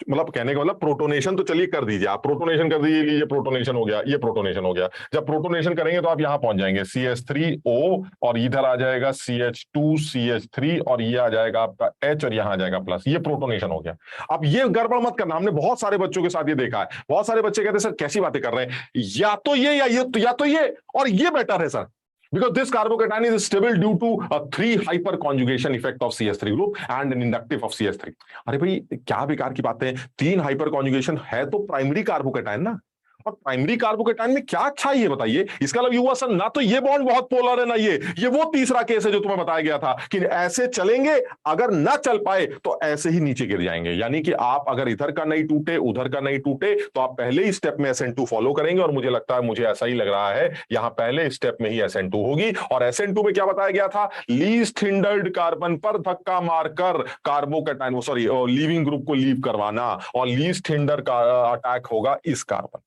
मतलब कहने का मतलब प्रोटोनेशन तो चलिए कर दीजिए, आप प्रोटोनेशन कर दीजिए, ये प्रोटोनेशन हो गया, ये प्रोटोनेशन हो गया। जब प्रोटोनेशन करेंगे तो आप यहां पहुंच जाएंगे CH3O और इधर आ जाएगा CH2 CH3 और ये आ जाएगा आपका H और यहां आ जाएगा प्लस। ये प्रोटोनेशन हो गया। अब ये गड़बड़ मत करना, हमने बहुत सारे बच्चों के साथ ये देखा है। बहुत सारे बच्चे कहते हैं सर कैसी बातें कर रहे हैं, या तो ये या तो ये और ये बेटर है sir, because this carbocation is stable due to a 3 hyperconjugation effect of CH3 group and an inductive of CH3। अरे भाई क्या बेकार की बातें हैं, 3 हाइपरकॉन्जुगेशन है तो प्राइमरी कार्बोकेटाइन ना, और प्राइमरी कार्बोकेटाइन में क्या अच्छा है ये बताइए। इसका मतलब युवा सर ना तो ये बॉन्ड बहुत पोलर है ना ये वो तीसरा केस है जो तुम्हें बताया गया था कि ऐसे चलेंगे, अगर ना चल पाए तो ऐसे ही नीचे गिर जाएंगे। यानी कि आप अगर इधर का नहीं टूटे उधर का नहीं टूटे तो आप पहले ही स्टेप में SN2 फॉलो करेंगे, और मुझे लगता है, मुझे ऐसा ही लग रहा है यहां पहले स्टेप में ही SN2 होगी। और SN2 में क्या बताया गया था, लीस्ट हिंडर्ड कार्बन पर धक्का मारकर कार्बोकेटाइन लीविंग ग्रुप को लीव करवाना, और लीस्ट हिंडर का अटैक होगा इस कार्बन,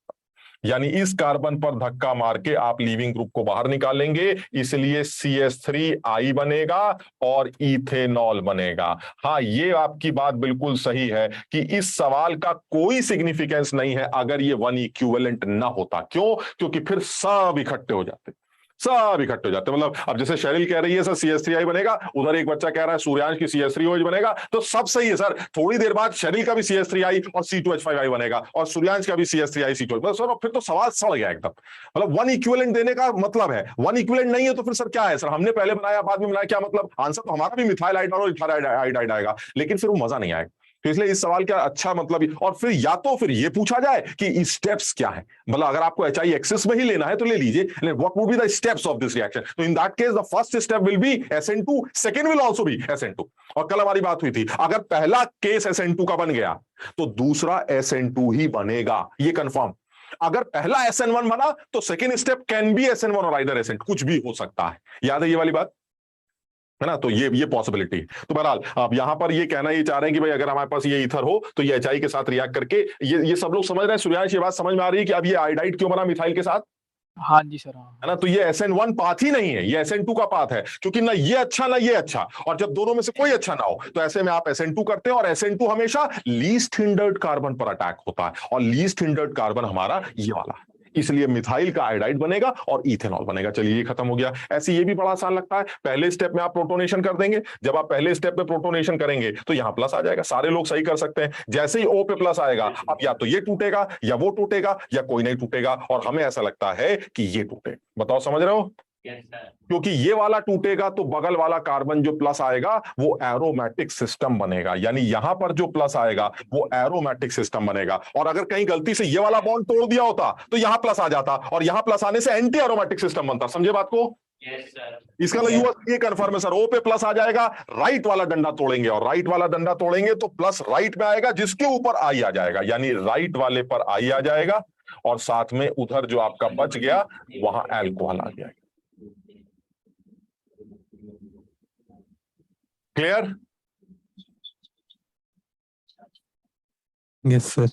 यानी इस कार्बन पर धक्का मार के आप लीविंग ग्रुप को बाहर निकालेंगे, इसलिए CH3I बनेगा और इथेनॉल बनेगा। हाँ, ये आपकी बात बिल्कुल सही है कि इस सवाल का कोई सिग्निफिकेंस नहीं है अगर ये 1 इक्विवेलेंट ना होता। क्यों? क्योंकि फिर सब इकट्ठे हो जाते, सब इकट्ठे हो जाते। मतलब अब जैसे शेरिल कह रही है सर CH3I बनेगा, उधर एक बच्चा कह रहा है सूर्यांश की CH3OH बनेगा, तो सब सही है सर। थोड़ी देर बाद शेरिल का भी CH3I और C2H5I बनेगा और सूर्यांश का भी CH3I C2H। सर फिर तो सवाल सड़ गया एकदम। मतलब 1 इक्विवेलेंट देने का मतलब है, 1 इक्विवेलेंट नहीं है तो फिर सर क्या है सर, हमने पहले बनाया बाद में बनाया, क्या मतलब? आंसर तो हमारा भी मिथाइल आइडाइड और इथाइल आइडाइड आएगा, लेकिन फिर वो मजा नहीं आएगा। तो इसलिए इस सवाल का अच्छा मतलब, और फिर या तो फिर ये पूछा जाए कि स्टेप्स क्या है, मतलब अगर आपको HI एक्सिस में ही लेना है तो ले लीजिए, what would be the steps of this reaction. तो in that case the first step will be SN2, second will also be SN2। और कल हमारी बात हुई थी, अगर पहला केस SN2 का बन गया तो दूसरा SN2 ही बनेगा, ये कंफर्म। अगर पहला SN1 बना तो second step can be SN1 और आइदर SN2, कुछ भी हो सकता है। याद है ये वाली बात, है ना? तो ये पॉसिबिलिटी है। तो बहरहाल अब यहां पर ये कहना ये चाह रहे हैं कि भाई अगर हमारे पास ये ईथर हो तो ये HI के साथ रिएक्ट करके, ये सब लोग समझ रहे हैं। सूर्यांश ये बात समझ में आ रही है कि अब ये आयोडाइड क्यों बना मिथाइल के साथ? हाँ जी सर, हाँ। है ना? तो ये SN1 पाथ ही नहीं है, ये SN2 का पाथ है, क्योंकि ना ये अच्छा ना ये अच्छा, और जब दोनों में से कोई अच्छा ना हो तो ऐसे में आप SN2 करते हैं, और SN2 हमेशा लीस्ट हिंडर्ड कार्बन पर अटैक होता है, और लीस्ट हिंडर्ड कार्बन हमारा ये वाला है, इसलिए मिथाइल का आयोडाइड बनेगा और इथेनॉल बनेगा। चलिए ये खत्म हो गया। ऐसे ये भी बड़ा आसान लगता है, पहले स्टेप में आप प्रोटोनेशन कर देंगे। जब आप पहले स्टेप में प्रोटोनेशन करेंगे तो यहां प्लस आ जाएगा, सारे लोग सही कर सकते हैं। जैसे ही O पे प्लस आएगा, अब या तो ये टूटेगा या वो टूटेगा या कोई नहीं टूटेगा, और हमें ऐसा लगता है कि ये टूटे। बताओ समझ रहे हो? क्योंकि ये वाला टूटेगा तो बगल वाला कार्बन जो प्लस आएगा वो एरोमेटिक सिस्टम बनेगा, यानी यहां पर जो प्लस आएगा वो एरोमेटिक सिस्टम बनेगा। और अगर कहीं गलती से ये वाला बॉन्ड तोड़ दिया होता तो यहां प्लस आ जाता, और यहां प्लस आने से एंटी एरोमेटिक सिस्टम बनता। समझे बात को? इसका ये कन्फर्म है सर, O पे प्लस आ जाएगा, राइट वाला डंडा तोड़ेंगे, और राइट वाला डंडा तोड़ेंगे तो प्लस राइट में आएगा जिसके ऊपर I आ जाएगा, यानी राइट वाले पर I आ जाएगा, और साथ में उधर जो आपका बच गया वहां एल्कोहल आ गया। क्लियर? Yes sir.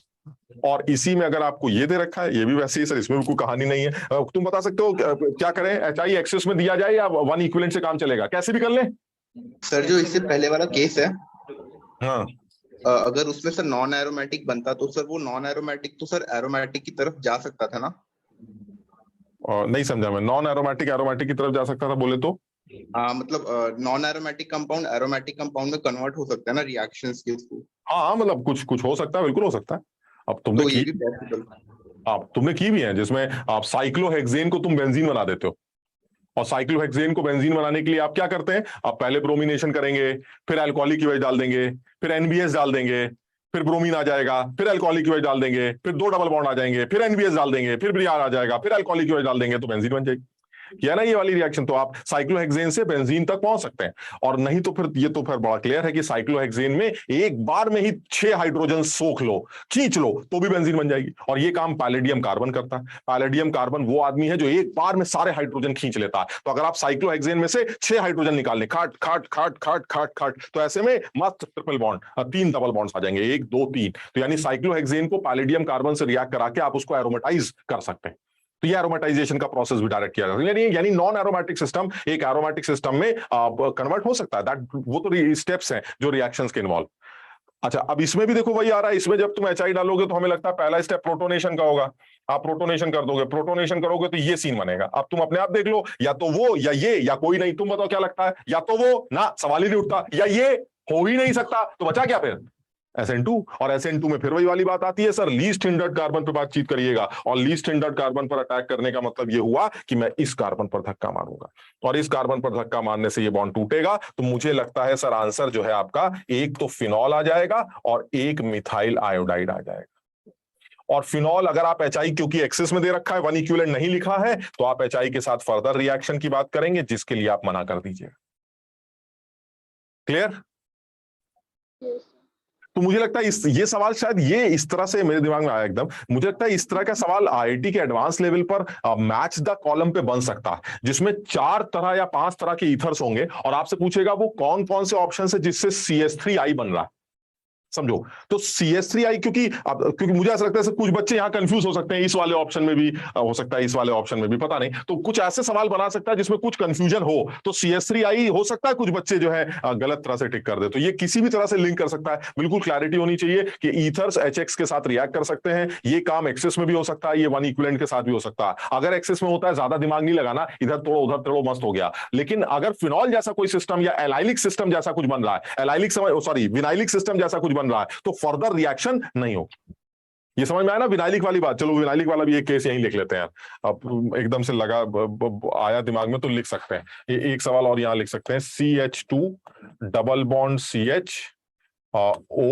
और इसी में अगर आपको ये दे रखा है, ये भी वैसे ही सर, इसमें भी कोई कहानी नहीं है। तुम बता सकते हो क्या करें, HI एक्सिस में दिया जाए या 1 इक्विवेलेंट से काम चलेगा? कैसे भी कर लें सर। जो इससे पहले वाला केस है, हाँ, अगर उसमें सर नॉन एरोमेटिक बनता तो सर वो नॉन एरोमेटिक तो सर एरोमेटिक की तरफ जा सकता था ना? नहीं समझा मैं, नॉन एरोमेटिक एरोमेटिक की तरफ जा सकता था बोले तो? मतलब non aromatic compound aromatic compound में कन्वर्ट हो सकता है ना रिएक्शंस के थ्रू? हाँ, मतलब कुछ हो सकता है, बिल्कुल हो सकता है। अब तुमने तो की, ये भी पॉसिबल, आप तुमने की भी है, जिसमें आप साइक्लोहेक्सेन को तुम बेंजीन बना देते हो, और साइक्लोहेक्सेन को बेंजीन बनाने के लिए आप क्या करते हैं, आप पहले ब्रोमिनेशन करेंगे, फिर अल्कोहलिक OH डाल देंगे, फिर NBS डाल देंगे, फिर ब्रोमीन आ जाएगा, फिर अल्कोहलिक OH डाल देंगे, फिर 2 डबल बॉन्ड आ जाएंगे, फिर NBS डाल देंगे, फिर ब्रियार आ जाएगा, फिर अल्कोहलिक OH डाल देंगे तो बेंजीन बन जाएगी। किया ना ये वाली रिएक्शन, तो आप साइक्लोहेक्सेन से बेंजीन तक पहुंच सकते हैं। और नहीं तो फिर ये तो फिर बड़ा क्लियर है कि साइक्लोहेक्सेन में एक बार में ही 6 हाइड्रोजन सोख लो, खींच लो, तो भी बेंजीन बन जाएगी। और ये काम पैलेडियम कार्बन करता है। पैलेडियम कार्बन वो आदमी है जो एक बार में सारे हाइड्रोजन खींच लेता है। तो अगर आप साइक्लोहेक्सेन में से 6 हाइड्रोजन निकाल लें, खाट खाट खाट खाट खाट खाट, तो ऐसे में मस्त ट्रिपल बॉन्ड, 3 डबल बॉन्ड्स आ जाएंगे, 1 2 3। तो यानी साइक्लोहेक्सेन को पैलेडियम कार्बन से रिएक्ट करा के आप उसको एरोमेटाइज कर सकते हैं। तो ये एरोमेटाइजेशन का प्रोसेस भी डायरेक्ट किया जाता है। यानी नॉन एरोमेटिक सिस्टम एक एरोमेटिक सिस्टम में कन्वर्ट हो सकता है। दैट वो तो स्टेप्स हैं जो रिएक्शंस के इन्वॉल्व। अच्छा, अब इसमें भी देखो वही आ रहा है। इसमें जब तुम HI डालोगे तो हमें लगता है पहला स्टेप प्रोटोनेशन का होगा। आप प्रोटोनेशन कर दोगे, प्रोटोनेशन करोगे तो ये सीन बनेगा। अब तुम अपने आप देख लो, या तो वो या ये या कोई नहीं। तुम बताओ क्या लगता है? या तो वो, ना सवाल ही नहीं उठता, या ये हो ही नहीं सकता। तो बचा क्या फिर? SN2। और SN2 में फिर वही वाली बात आती है, सर लीस्ट हिंडर्ड कार्बन पर बातचीत करिएगा। और लीस्ट हिंडर्ड कार्बन पर अटैक करने का मतलब ये हुआ कि मैं इस कार्बन पर धक्का मारूंगा, और इस कार्बन पर धक्का मारने से ये बॉन्ड टूटेगा। तो मुझे लगता है सर आंसर जो है आपका, एक तो फिनॉल आ जाएगा और एक मिथाइल आयोडाइड आ जाएगा। और फिनॉल अगर आप HI क्योंकि एक्सेस में दे रखा है, 1 इक्विवेलेंट नहीं लिखा है, तो आप HI के साथ फर्दर रिएक्शन की बात करेंगे, जिसके लिए आप मना कर दीजिएगा। क्लियर? तो मुझे लगता है ये सवाल शायद ये इस तरह से मेरे दिमाग में आया एकदम। मुझे लगता है इस तरह का सवाल IIT के एडवांस लेवल पर मैच द कॉलम पे बन सकता है, जिसमें 4 तरह या 5 तरह के ईथर्स होंगे और आपसे पूछेगा वो कौन कौन से ऑप्शन है जिससे CH3I बन रहा है। समझो, तो CH3I क्योंकि मुझे ऐसा लगता है कुछ बच्चे यहाँ कंफ्यूज हो सकते हैं, इस वाले ऑप्शन में भी हो सकता है, इस वाले ऑप्शन में भी, पता नहीं। तो कुछ ऐसे सवाल बना सकता है जिसमें कुछ कंफ्यूजन हो, तो CH3I हो सकता है कुछ बच्चे जो है गलत तरह से टिक कर दे। तो ये किसी भी तरह से लिंक कर सकता है। बिल्कुल क्लैरिटी होनी चाहिए कि ईथर्स HX के साथ रिएक्ट कर सकते हैं। ये काम एक्सेस में भी हो सकता है, ये 1 इक्विवेलेंट के साथ भी हो सकता है। अगर एक्सेस में होता है ज्यादा दिमाग नहीं लगाना, इधर तोड़ो उधर तोड़ो, मस्त हो गया। लेकिन अगर फिनॉल जैसा कोई सिस्टम या एलाइलिक सिस्टम जैसा कुछ बन रहा है, विनाइलिक सिस्टम जैसा कुछ बन रहा है, तो फर्दर रिएक्शन नहीं हो। ये समझ में आया ना विनाइलिक वाली बात? चलो विनाइलिक वाला भी एक केस यहीं लिख लेते हैं। अब एकदम से लगा आया दिमाग में तो लिख सकते हैं। एक सवाल और यहां लिख सकते हैं, CH2 double bond CH O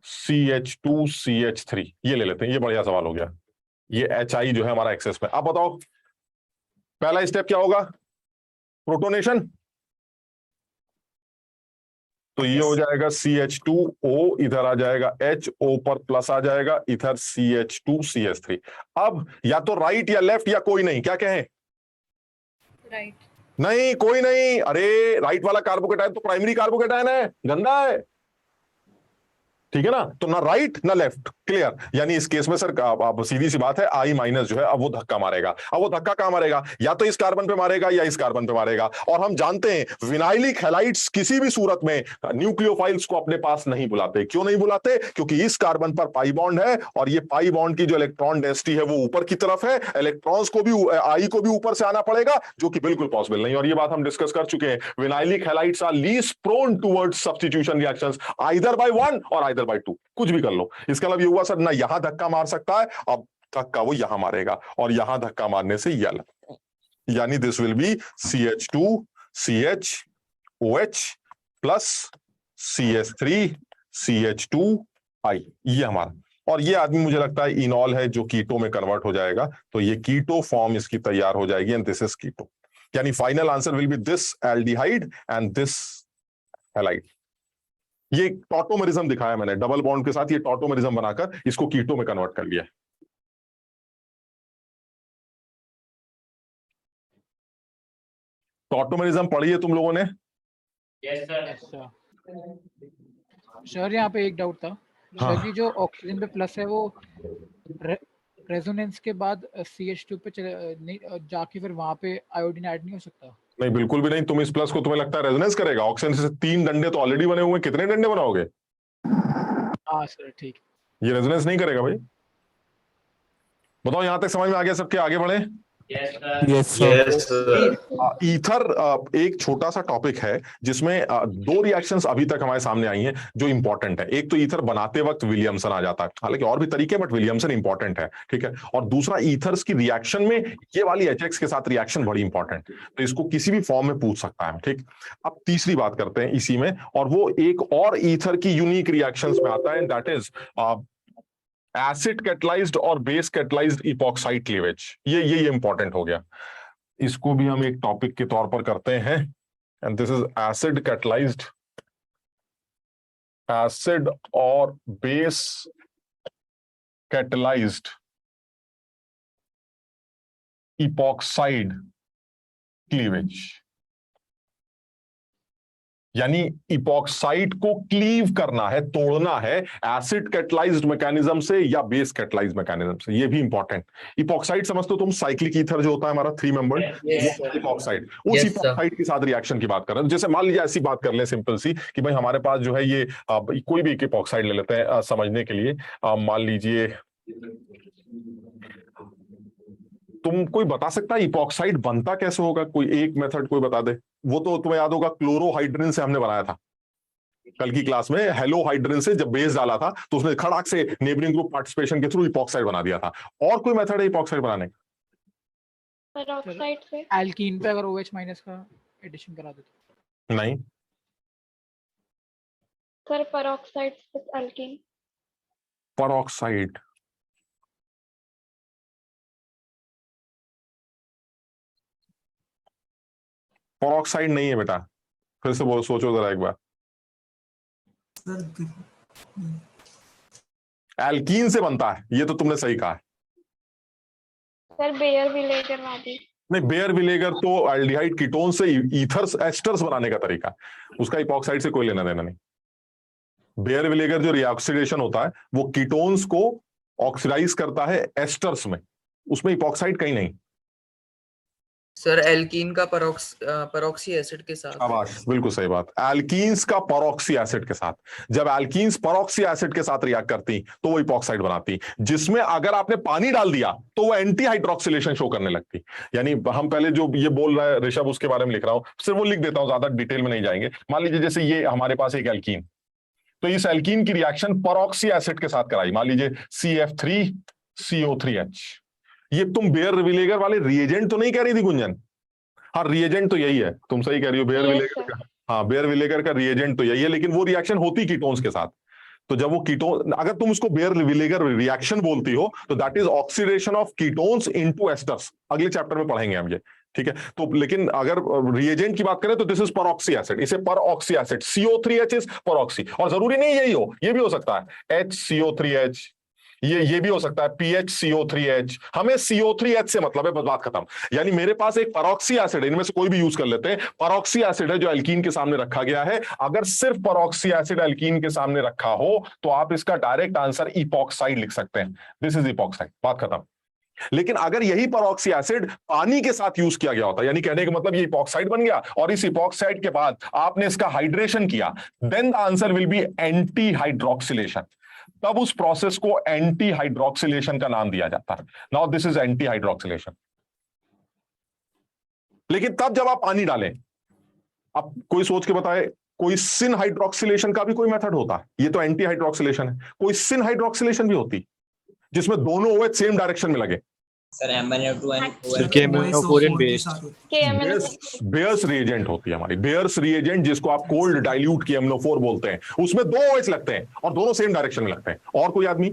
CH2 CH3, ये ले लेते हैं। ये बढ़िया सवाल हो गया। ये HI जो है हमारा एक्सेस में। अब बताओ पहला स्टेप क्या होगा? प्रोटोनेशन। तो ये हो जाएगा CH2O, इधर आ जाएगा HO पर प्लस आ जाएगा, इधर CH2 CH3। अब या तो राइट या लेफ्ट या कोई नहीं, क्या कहें? राइट। नहीं, कोई नहीं। अरे राइट वाला कार्बोकेटाइन तो प्राइमरी कार्बोकेटाइन है, गंदा है, ठीक है ना? तो ना राइट ना लेफ्ट। क्लियर? यानी इस केस में सर अब सीधी सी बात है, I- जो है अब वो धक्का मारेगा। अब वो धक्का कहां मारेगा? या तो इस कार्बन पे मारेगा या इस कार्बन पे मारेगा। और हम जानते हैं विनाइलिक हैलाइड्स किसी भी सूरत में न्यूक्लियोफाइल्स को अपने पास नहीं बुलाते। क्यों नहीं बुलाते? क्योंकि इस कार्बन पर पाई बॉन्ड है और ये पाई बॉन्ड की जो इलेक्ट्रॉन डेंसिटी है वो ऊपर की तरफ है। इलेक्ट्रॉन्स को भी I को भी ऊपर से आना पड़ेगा, जो कि बिल्कुल पॉसिबल नहीं। और ये बात हम डिस्कस कर चुके हैं। Vinylic halides are least prone towards substitution reactions, either by 1 और आइदर बाय 2, कुछ भी कर लो। इसका मतलब ये हुआ सर ना यहां धक्का मार सकता है, अब धक्का वो यहां मारेगा, और यहां धक्का मारने से ये अलग, यानी this will be CH2 CHOH plus CH3 CH2I, ये हमारा। और ये आदमी मुझे लगता है इनॉल है, जो कीटो में कन्वर्ट हो जाएगा। तो ये कीटो फॉर्म इसकी तैयार हो जाएगी, एंड दिस इज कीटो। यानी final answer will be this aldehyde and this halide. ये टॉटोमेरिज्म दिखाया मैंने, डबल बॉन्ड के साथ ये टॉटोमेरिज्म बनाकर इसको कीटो में कन्वर्ट कर लिया। टॉटोमेरिज्म पढ़ी है तुम लोगों ने? Yes sir. सर यहाँ पे एक डाउट था। हाँ। सर की जो ऑक्सीजन पे प्लस है वो रेजोनेंस के बाद CH2 पे जाके फिर वहां पे आयोडीन ऐड नहीं हो सकता? नहीं, बिल्कुल भी नहीं। तुम इस प्लस को तुम्हें लगता है रेजोनेंस करेगा? ऑक्सीजन से 3 डंडे तो ऑलरेडी बने हुए हैं, कितने डंडे बनाओगे? हाँ सर ठीक। ये रेजोनेंस नहीं करेगा भाई। बताओ यहां तक समझ में आ गया सबके? आगे बढ़े। Yes sir. ईथर एक छोटा सा टॉपिक है जिसमें 2 रिएक्शंस अभी तक हमारे सामने आई हैं जो इंपॉर्टेंट है। एक तो ईथर बनाते वक्त विलियमसन आ जाता है, हालांकि और भी तरीके, बट विलियमसन इंपॉर्टेंट है, ठीक है। और दूसरा ईथर्स की रिएक्शन में ये वाली HX के साथ रिएक्शन बड़ी इंपॉर्टेंट, तो इसको किसी भी फॉर्म में पूछ सकता है, ठीक। अब तीसरी बात करते हैं इसी में, और वो एक और ईथर की यूनिक रिएक्शंस में आता है, दैट इज एसिड कैटलाइज्ड और बेस कैटलाइज्ड इपॉक्साइड क्लीवेज। ये इंपॉर्टेंट हो गया। इसको भी हम एक टॉपिक के तौर पर करते हैं, and this is acid catalysed, acid और बेस कैटलाइज्ड इपॉक्साइड क्लीवेज। यानी इपॉक्साइड को क्लीव करना है, तोड़ना है एसिड कैटलाइज्ड मैकेनिज्म से या बेस कैटलाइज्ड मैकेनिज्म से। ये भी इंपॉर्टेंट। इपॉक्साइड समझते हो तुम, साइक्लिक ईथर जो होता है हमारा 3 मेंबर्ड, इपॉक्साइड, उस इपॉक्साइड के साथ रिएक्शन की बात कर रहे हैं। जैसे मान लीजिए ऐसी बात कर लें सिंपल सी कि भाई हमारे पास जो है ये कोई भी इपॉक्साइड ले लेते हैं समझने के लिए। मान लीजिए तुम कोई बता सकता है इपॉक्साइड बनता कैसे होगा? कोई एक मेथड कोई बता दे। वो तो तुम्हें याद होगा क्लोरोहाइड्रिन से हमने बनाया था कल की क्लास में। हेलोहाइड्रिन से जब बेस डाला था तो उसने खड़ाक से नेबरिंग ग्रुप पार्टिसिपेशन के थ्रू इपॉक्साइड बना दिया था। और कोई मेथड है इपॉक्साइड बनाने का? पेरोक्साइड से एल्कीन पे अगर OH माइनस का एडिशन करा देते। नहीं, sir peroxide with alkene. Peroxide peroxide नहीं है बेटा, फिर से वो सोचो जरा एक बार। एल्कीन से बनता है, ये तो तुमने सही कहा है। सर बेयर विनेगर वाली। नहीं, बेयर विनेगर तो एल्डिहाइड कीटोन से ईथर्स एस्टर्स बनाने का तरीका, उसका इपॉक्साइड से कोई लेना देना नहीं। बेयर विनेगर जो रिऑक्सीडेशन होता है वो कीटोन्स को ऑक्सीडाइज करता है एस्टर्स में, उसमें इपॉक्साइड कहीं नहीं। सर एल्कीन का पेरोक्सी एसिड के साथ। शाबाश, बिल्कुल सही बात। एल्कीन्स का पेरोक्सी एसिड के साथ, जब एल्कीन्स पेरोक्सी एसिड के साथ रिएक्ट करती तो वो इपॉक्साइड बनाती, जिसमें अगर आपने पानी डाल दिया तो वो एंटी हाइड्रोक्सिलेशन शो करने लगती। यानी हम पहले जो ये बोल रहे हैं ऋषभ, उसके बारे में लिख रहा हूं, सिर्फ वो लिख देता हूं, ज्यादा डिटेल में नहीं जाएंगे। मान लीजिए जैसे ये हमारे पास एक एल्कीन, तो इस एल्कीन की रिएक्शन पेरोक्सी एसिड के साथ कराई, मान लीजिए CF3CO3H। ये तुम बेयर विनेगर वाले रिएजेंट तो नहीं कह रही थी गुंजन? हाँ, रिएजेंट तो यही है, तुम सही कह रही हो, बेयर विनेगर का। हाँ, बेयर विनेगर का रिएजेंट तो यही है, लेकिन वो रिएक्शन होती कीटोन्स के साथ। तो जब वो कीटोन, अगर तुम उसको बेयर विनेगर रिएक्शन बोलती हो तो that is oxidation of ketones into asters. अगले चैप्टर में पढ़ेंगे हम ये, ठीक है। तो लेकिन अगर रिएजेंट की बात करें तो दिस इज पेरोक्सी एसिड, इसे peroxy acid, CO3H is peroxy. और जरूरी नहीं यही हो, ये भी हो सकता है HCO3H, ये भी हो सकता है PHCO3H। हमें CO3H से मतलब है, बस बात खत्म। यानी मेरे पास एक पेरोक्सी एसिड है, इनमें से कोई भी यूज कर लेते हैं, पेरोक्सी एसिड है जो एल्कीन के सामने रखा गया है। अगर सिर्फ पेरोक्सी एसिड एल्कीन के सामने रखा हो तो आप इसका डायरेक्ट आंसर इपॉक्साइड लिख सकते हैं, दिस इज इपॉक्साइड, बात खत्म। लेकिन अगर यही पेरोक्सी एसिड पानी के साथ यूज किया गया होता, यानी कहने का मतलब ये इपॉक्साइड बन गया और इस इपॉक्साइड के बाद आपने इसका हाइड्रेशन किया, then the answer will be anti hydroxylation. तब उस प्रोसेस को एंटी हाइड्रोक्सिलेशन का नाम दिया जाता है। Now this is anti hydroxylation. लेकिन तब जब आप पानी डालें, अब कोई सोच के बताए, कोई सिन हाइड्रोक्सिलेशन का भी कोई मेथड होता है? ये तो एंटी हाइड्रोक्सिलेशन है। कोई सिन हाइड्रोक्सिलेशन भी होती जिसमें दोनों OH सेम डायरेक्शन में लगे? Sir MnO2 and bears reagent होती है हमारी, बेयर्स रिएजेंट, जिसको आप कोल्ड डाइल्यूट की MnO4 बोलते हैं। उसमें 2 OH लगते हैं और दोनों सेम डायरेक्शन में लगते हैं। और कोई आदमी?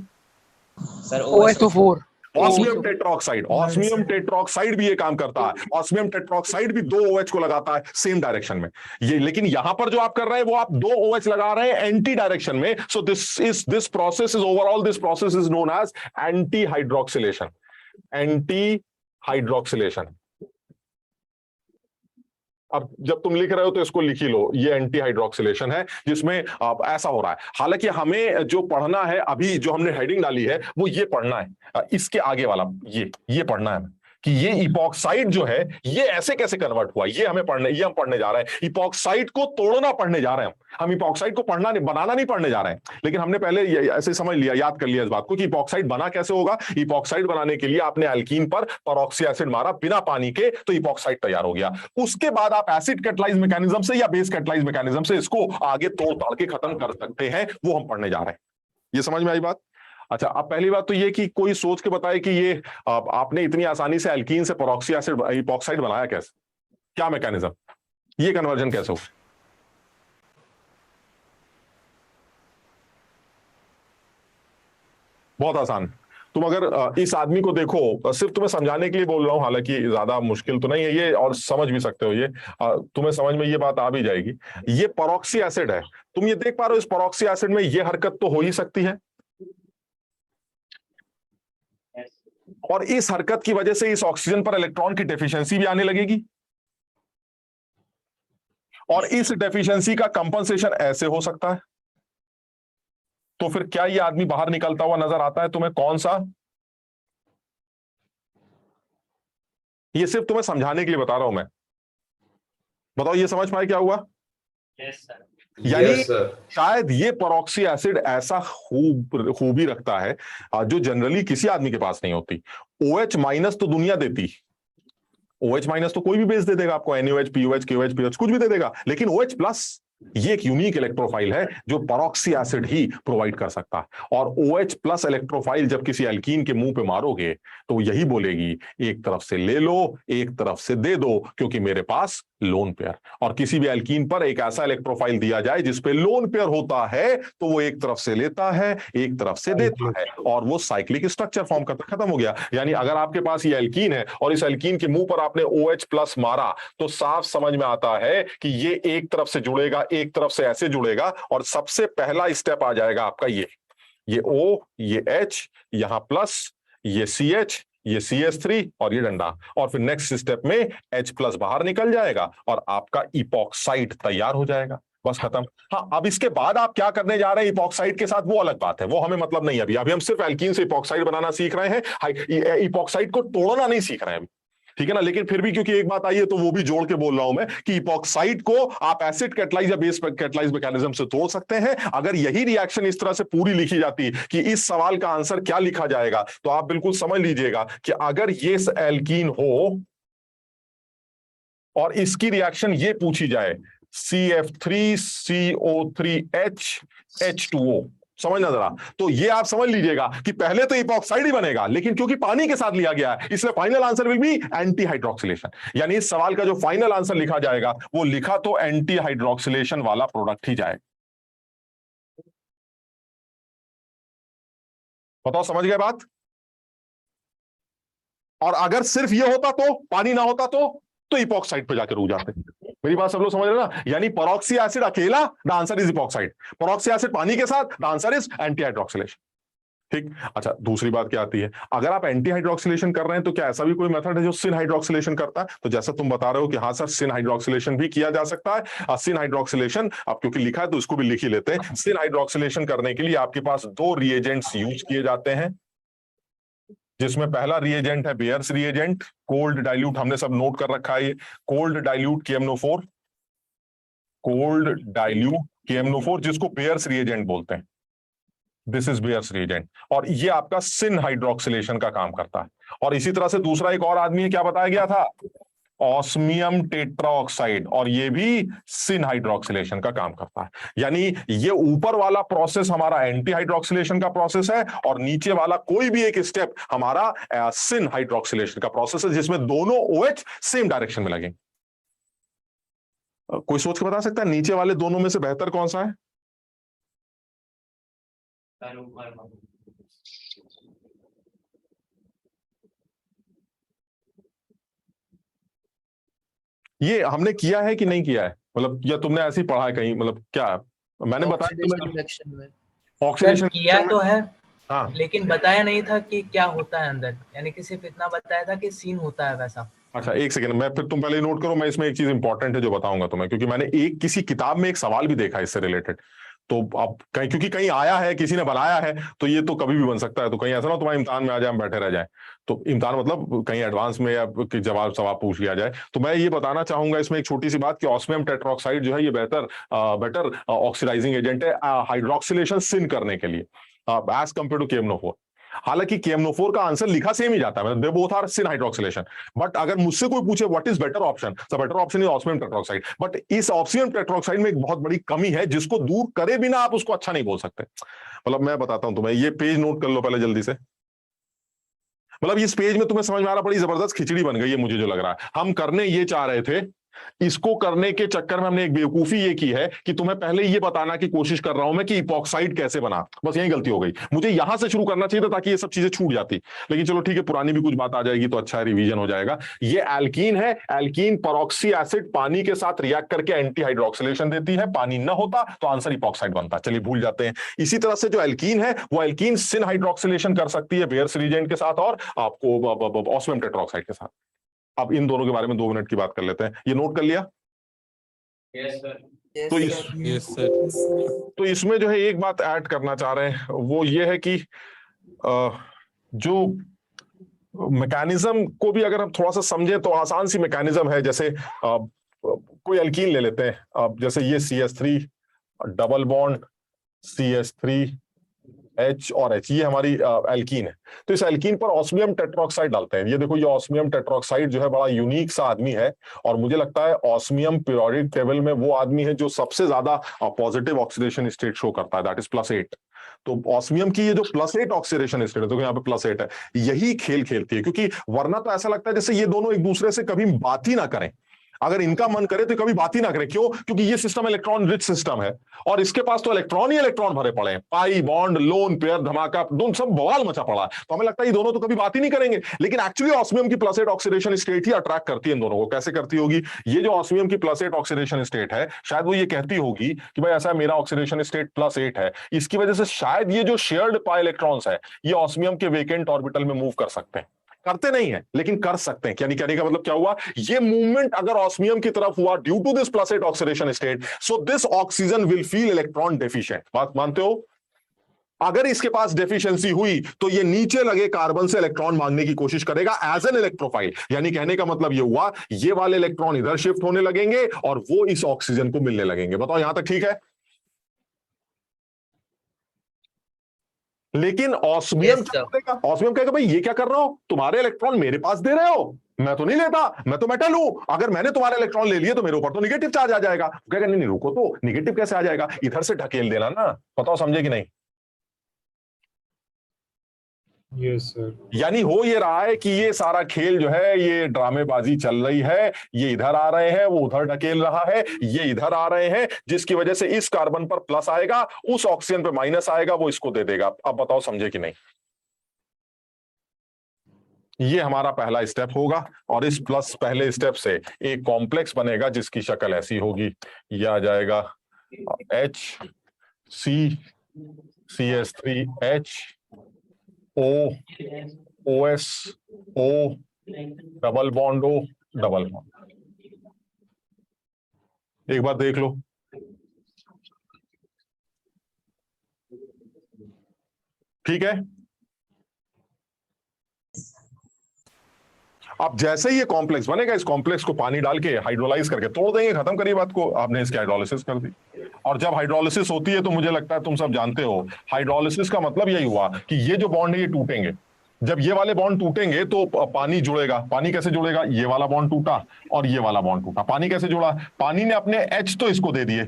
Sir OSO4, osmium tetroxide, osmium tetroxide भी ये काम करता है। ऑस्मियम टेट्राऑक्साइड भी 2 OH को लगाता है सेम डायरेक्शन में। ये लेकिन यहां पर जो आप कर रहे हैं वो आप 2 OH लगा रहे हैं एंटी डायरेक्शन में। So this process is overall, this process is known as anti hydroxylation. Anti hydroxylation. अब जब तुम लिख रहे हो तो इसको लिख ही लो, ये एंटी हाइड्रोक्सिलेशन है जिसमें ऐसा हो रहा है। हालांकि हमें जो पढ़ना है, अभी जो हमने हेडिंग डाली है वो ये पढ़ना है, इसके आगे वाला ये पढ़ना है कि ये इपॉक्साइड जो है ये ऐसे कैसे कन्वर्ट हुआ, ये हम पढ़ने जा रहे हैं। इपॉक्साइड को तोड़ना पढ़ने जा रहे हैं हम इपॉक्साइड को पढ़ना नहीं, बनाना नहीं पढ़ने जा रहे हैं। लेकिन हमने पहले ऐसे समझ लिया, याद कर लिया इस बात को कि इपॉक्साइड बना कैसे होगा। इपॉक्साइड बनाने के लिए आपने एल्कीन पर पेरोक्सी एसिड मारा बिना पानी के, तो इपॉक्साइड तैयार हो गया। उसके बाद आप एसिड कैटलाइज मैकेनिज्म से या बेस कैटलाइज मैकेनिज्म से इसको आगे तोड़ ताड़ के खत्म कर सकते हैं, वो हम पढ़ने जा रहे हैं। ये समझ में आई बात? अच्छा, अब पहली बात तो ये कि कोई सोच के बताए कि ये आपने इतनी आसानी से एल्कीन से पेरोक्सी एसिड इपॉक्साइड बनाया कैसे, क्या मैकेनिज्म, ये कन्वर्जन कैसे हो? बहुत आसान। तुम अगर इस आदमी को देखो, सिर्फ तुम्हें समझाने के लिए बोल रहा हूं, हालांकि ज्यादा मुश्किल तो नहीं है ये, और समझ भी सकते हो ये, तुम्हें समझ में ये बात आ भी जाएगी। ये पेरोक्सी एसिड है, तुम ये देख पा रहे हो, इस पेरोक्सी एसिड में ये हरकत तो हो ही सकती है, और इस हरकत की वजह से इस ऑक्सीजन पर इलेक्ट्रॉन की डेफिशिएंसी भी आने लगेगी। और इस डेफिशिएंसी का कंपनसेशन ऐसे हो सकता है। तो फिर क्या ये आदमी बाहर निकलता हुआ नजर आता है तुम्हें? कौन सा? ये सिर्फ तुम्हें समझाने के लिए बता रहा हूं मैं। बताओ ये समझ पाए क्या हुआ? यानी शायद ये परऑक्सी एसिड ऐसा खूबी रखता है जो जनरली किसी आदमी के पास नहीं होती। OH माइनस तो दुनिया देती, OH माइनस तो कोई भी बेस दे देगा आपको, NaOH, POH, KOH, POH कुछ भी दे देगा, लेकिन OH प्लस ये एक यूनिक इलेक्ट्रोफाइल है जो परऑक्सी एसिड ही प्रोवाइड कर सकता है। और OH प्लस इलेक्ट्रोफाइल जब किसी एल्कीन के मुंह पे मारोगे तो यही बोलेगी एक तरफ से ले लो, एक तरफ से दे दो, क्योंकि मेरे पास लोन पेयर। और किसी भी एल्कीन पर एक ऐसा इलेक्ट्रोफाइल दिया जाए जिसपे लोन पेयर होता है तो वो एक तरफ से लेता है, एक तरफ से देता है, और वो साइक्लिक स्ट्रक्चर फॉर्म करता। खत्म हो गया। यानी अगर आपके पास ये एल्कीन है और इस एल्कीन के मुंह पर आपने OH प्लस मारा तो साफ समझ में आता है कि ये एक तरफ से जुड़ेगा, एक तरफ से ऐसे जुड़ेगा, और सबसे पहला स्टेप आ जाएगा आपका ये O, ये H, यहां प्लस, ये CH, ये CH3 और ये डंडा, और फिर नेक्स्ट स्टेप में H प्लस बाहर निकल जाएगा और आपका इपॉक्साइड तैयार हो जाएगा। बस खत्म। हाँ, अब इसके बाद आप क्या करने जा रहे हैं इपॉक्साइड के साथ वो अलग बात है, वो हमें मतलब नहीं है अभी। अभी हम सिर्फ एल्कीन से इपॉक्साइड बनाना सीख रहे हैं, इपॉक्साइड को तोड़ना नहीं सीख रहे हैं अभी, ठीक है ना। लेकिन फिर भी क्योंकि एक बात आई है तो वो भी जोड़ के बोल रहा हूं मैं कि इपॉक्साइड को आप एसिड कैटलाइज या बेस कैटलाइज मैकेनिज्म से तोड़ सकते हैं। अगर यही रिएक्शन इस तरह से पूरी लिखी जाती कि इस सवाल का आंसर क्या लिखा जाएगा, तो आप बिल्कुल समझ लीजिएगा कि अगर ये एल्कीन हो और इसकी रिएक्शन ये पूछी जाए CF3CO3H H2O, समझना जरा, तो ये आप समझ लीजिएगा कि पहले तो इपॉक्साइड ही बनेगा, लेकिन क्योंकि पानी के साथ लिया गया है इसलिए final answer will be anti hydroxylation. यानी इस सवाल का जो फाइनल आंसर लिखा जाएगा वो लिखा तो एंटी हाइड्रोक्सिलेशन वाला प्रोडक्ट ही जाएगा। बताओ समझ गए बात? और अगर सिर्फ ये होता तो, पानी ना होता तो इपॉक्साइड पे जाकर रुक जाते। मेरी बात सब लोग समझ रहे ना? यानी परऑक्सी एसिड अकेला, the answer is epoxide. परऑक्सी acid पानी के साथ, the answer is anti hydroxylation. ठीक। अच्छा, दूसरी बात क्या आती है, अगर आप एंटी हाइड्रोक्सिलेशन कर रहे हैं तो क्या ऐसा भी कोई मेथड है जो सिन हाइड्रोक्सिलेशन करता है? तो जैसा तुम बता रहे हो कि हाँ सर, सिन हाइड्रोक्सिलेशन भी किया जा सकता है। सिन हाइड्रोक्सिलेशन अब क्योंकि लिखा है तो इसको भी लिख ही लेते हैं। सिन हाइड्रोक्सिलेशन करने के लिए आपके पास दो रिएजेंट्स यूज किए जाते हैं, जिसमें पहला रिएजेंट है बेयर्स रिएजेंट, कोल्ड डाइल्यूट, हमने सब नोट कर रखा है ये, cold dilute KMnO4, cold dilute KMnO4 जिसको बेयर्स रिएजेंट बोलते हैं। दिस इज बेयर्स रिएजेंट, और ये आपका सिन हाइड्रोक्सिलेशन का काम करता है। और इसी तरह से दूसरा एक और आदमी है, क्या बताया गया था, ऑस्मियम टेट्राऑक्साइड, और ये भी सिन हाइड्रोक्सिलेशन का काम करता है। यानी ये ऊपर वाला प्रोसेस हमारा एंटी हाइड्रोक्सिलेशन का प्रोसेस है, और नीचे वाला कोई भी एक स्टेप हमारा सिन हाइड्रोक्सिलेशन का प्रोसेस है, जिसमें दोनों OH सेम डायरेक्शन में लगेंगे। कोई सोच के बता सकता है नीचे वाले दोनों में से बेहतर कौन सा है? ये हमने किया है कि नहीं किया है, मतलब या तुमने ऐसे ही पढ़ा है कहीं, मतलब क्या मैंने बताया? ऑक्सीडेशन किया तो है, हाँ, लेकिन बताया नहीं था कि क्या होता है अंदर, यानी कि सिर्फ इतना बताया था कि सीन होता है वैसा। अच्छा एक सेकंड, मैं फिर तुम पहले नोट करो, मैं इसमें एक चीज इंपॉर्टेंट है जो बताऊंगा तुम्हें, क्योंकि मैंने एक किसी किताब में एक सवाल भी देखा इससे रिलेटेड। तो अब कहीं क्योंकि कहीं आया है, किसी ने बनाया है, तो ये तो कभी भी बन सकता है। तो कहीं ऐसा ना तुम्हारे इम्तिहान में आ जाए, हम बैठे रह जाए, तो इम्तिहान मतलब कहीं एडवांस में या जवाब सवाल पूछ लिया जाए। तो मैं ये बताना चाहूंगा इसमें एक छोटी सी बात कि ऑस्मियम टेट्राऑक्साइड जो है ये बेटर ऑक्सीडाइजिंग एजेंट है हाइड्रोक्सिलेशन सिन करने के लिए एज कंपेयर टू KMnO4। हालांकि KMnO4 का आंसर लिखा सेम ही जाता है, मतलब they both are syn hydroxylation. But अगर मुझसे कोई पूछे व्हाट इज बेटर ऑप्शन, तो better option is osmium tetroxide. But इस ऑस्मियम टेट्राऑक्साइड में एक बहुत बड़ी कमी है जिसको दूर करे बिना आप उसको अच्छा नहीं बोल सकते। मतलब मैं बताता हूं तुम्हें, ये पेज नोट कर लो पहले जल्दी से। मतलब इस पेज में तुम्हें समझ में आ रहा, बड़ी जबरदस्त खिचड़ी बन गई है मुझे जो लग रहा है। हम करने ये चाह रहे थे, इसको करने के चक्कर में हमने एक बेवकूफी ये की है कि तुम्हें पहले ये बताना की कोशिश कर रहा हूं मैं कि इपॉक्साइड कैसे बना। बस यही गलती हो गई, मुझे यहां से शुरू करना चाहिए था ताकि ये सब चीजें छूट जाती। लेकिन चलो ठीक है, पुरानी भी कुछ बात आ जाएगी तो अच्छा है, रिवीजन हो जाएगा। ये एल्कीन है, एल्कीन परऑक्सी एसिड पानी के साथ रिएक्ट करके एंटी हाइड्रोक्सिलेशन देती है। पानी ना होता तो आंसर इपॉक्साइड बनता। चलिए भूल जाते हैं। इसी तरह से जो एल्कीन है वो एल्कीन सिन हाइड्रोक्सिलेशन कर सकती है बेयर्स रिएजेंट के साथ और आपको ऑस्मियम टेट्राऑक्साइड के साथ। अब इन दोनों के बारे में 2 मिनट की बात कर लेते हैं। ये नोट कर लिया? तो इसमें जो है एक बात ऐड करना चाह रहे हैं, वो ये है कि जो मैकेनिज्म को भी अगर हम थोड़ा सा समझे तो आसान सी मैकेनिज्म है। जैसे कोई अल्कीन ले लेते हैं, जैसे ये CH3 डबल बॉन्ड CH3H और H, ये हमारी एल्कीन है। तो इस एल्कीन पर ऑस्मियम टेट्रोक्साइड डालते हैं। ये देखो, ये ऑस्मियम टेट्रोक्साइड जो है बड़ा यूनिक सा आदमी है, और मुझे लगता है ऑस्मियम पीरियोडिक टेबल में वो आदमी है जो सबसे ज्यादा पॉजिटिव ऑक्सीडेशन स्टेट शो करता है, दैट इज +8। तो ऑस्मियम की ये जो +8 ऑक्सीडेशन स्टेट है, देखो यहाँ पे +8 है, यही खेल खेलती है। क्योंकि वरना तो ऐसा लगता है जैसे ये दोनों एक दूसरे से कभी बात ही ना करें। अगर इनका मन करे तो कभी बात ही ना करें। क्यों? क्योंकि ये सिस्टम इलेक्ट्रॉन रिच सिस्टम है, और इसके पास तो इलेक्ट्रॉन ही इलेक्ट्रॉन भरे पड़े हैं। पाई बॉन्ड, लोन पेयर, धमाका, दोनों सब बवाल मचा पड़ा है। तो हमें लगता है ये दोनों तो कभी बात ही नहीं करेंगे, लेकिन एक्चुअली ऑस्मियम की +8 ऑक्सीडेशन स्टेट ही अट्रैक्ट करती है इन दोनों को। कैसे करती होगी? ये जो ऑस्मियम की +8 ऑक्सीडेशन स्टेट है, शायद वो ये कहती होगी कि भाई ऐसा मेरा ऑक्सीडेशन स्टेट +8 है, इसकी वजह से शायद ये जो शेयर्ड पाई इलेक्ट्रॉन्स है ये ऑस्मियम के वेकेंट ऑर्बिटल में मूव कर सकते हैं। करते नहीं है लेकिन कर सकते हैं। यानी कहने का मतलब क्या हुआ? ये मूवमेंट अगर ऑस्मियम की तरफ हुआ due to this +8 oxidation state, so this oxygen will feel electron deficient. बात मानते हो? अगर इसके पास डेफिशिएंसी हुई तो ये नीचे लगे कार्बन से इलेक्ट्रॉन मांगने की कोशिश करेगा एज एन इलेक्ट्रोफाइल। यानी कहने का मतलब ये हुआ, ये वाले इलेक्ट्रॉन इधर शिफ्ट होने लगेंगे और वो इस ऑक्सीजन को मिलने लगेंगे। बताओ यहां तक ठीक है? लेकिन ऑस्मियम ऑस्मियम कहेगा भाई ये क्या कर रहे हो? तुम्हारे इलेक्ट्रॉन मेरे पास दे रहे हो, मैं तो नहीं लेता, मैं तो मेटल हूं। अगर मैंने तुम्हारे इलेक्ट्रॉन ले लिए तो मेरे ऊपर तो निगेटिव चार्ज आ जाएगा। कहेगा नहीं नहीं रुको, तो निगेटिव कैसे आ जाएगा? इधर से ढकेल देना ना। बताओ समझे कि नहीं? Yes sir. यानी हो ये रहा है कि ये सारा खेल जो है ये ड्रामेबाजी चल रही है। ये इधर आ रहे हैं, वो उधर ढकेल रहा है, ये इधर आ रहे हैं, जिसकी वजह से इस कार्बन पर प्लस आएगा, उस ऑक्सीजन पे माइनस आएगा, वो इसको दे देगा। अब बताओ समझे कि नहीं? ये हमारा पहला स्टेप होगा, और इस प्लस पहले स्टेप से एक कॉम्प्लेक्स बनेगा जिसकी शक्ल ऐसी होगी। ये आ जाएगा HCCH3H OOS O double bond O double bond. एक बार देख लो, ठीक है? अब जैसे ही ये कॉम्प्लेक्स बनेगा, इस कॉम्प्लेक्स को पानी डाल के हाइड्रोलाइज करके तोड़ देंगे, खत्म करिए बात को। आपने इसकी हाइड्रोलिसिस कर दी, और जब हाइड्रोलिसिस होती है तो मुझे लगता है तुम सब जानते हो, हाइड्रोलिसिस का मतलब यही हुआ कि ये जो बॉन्ड है ये टूटेंगे। जब ये वाले बॉन्ड टूटेंगे तो पानी जुड़ेगा। पानी कैसे जुड़ेगा? ये वाला बॉन्ड टूटा और ये वाला बॉन्ड टूटा। पानी कैसे जुड़ा? पानी ने अपने H तो इसको दे दिए,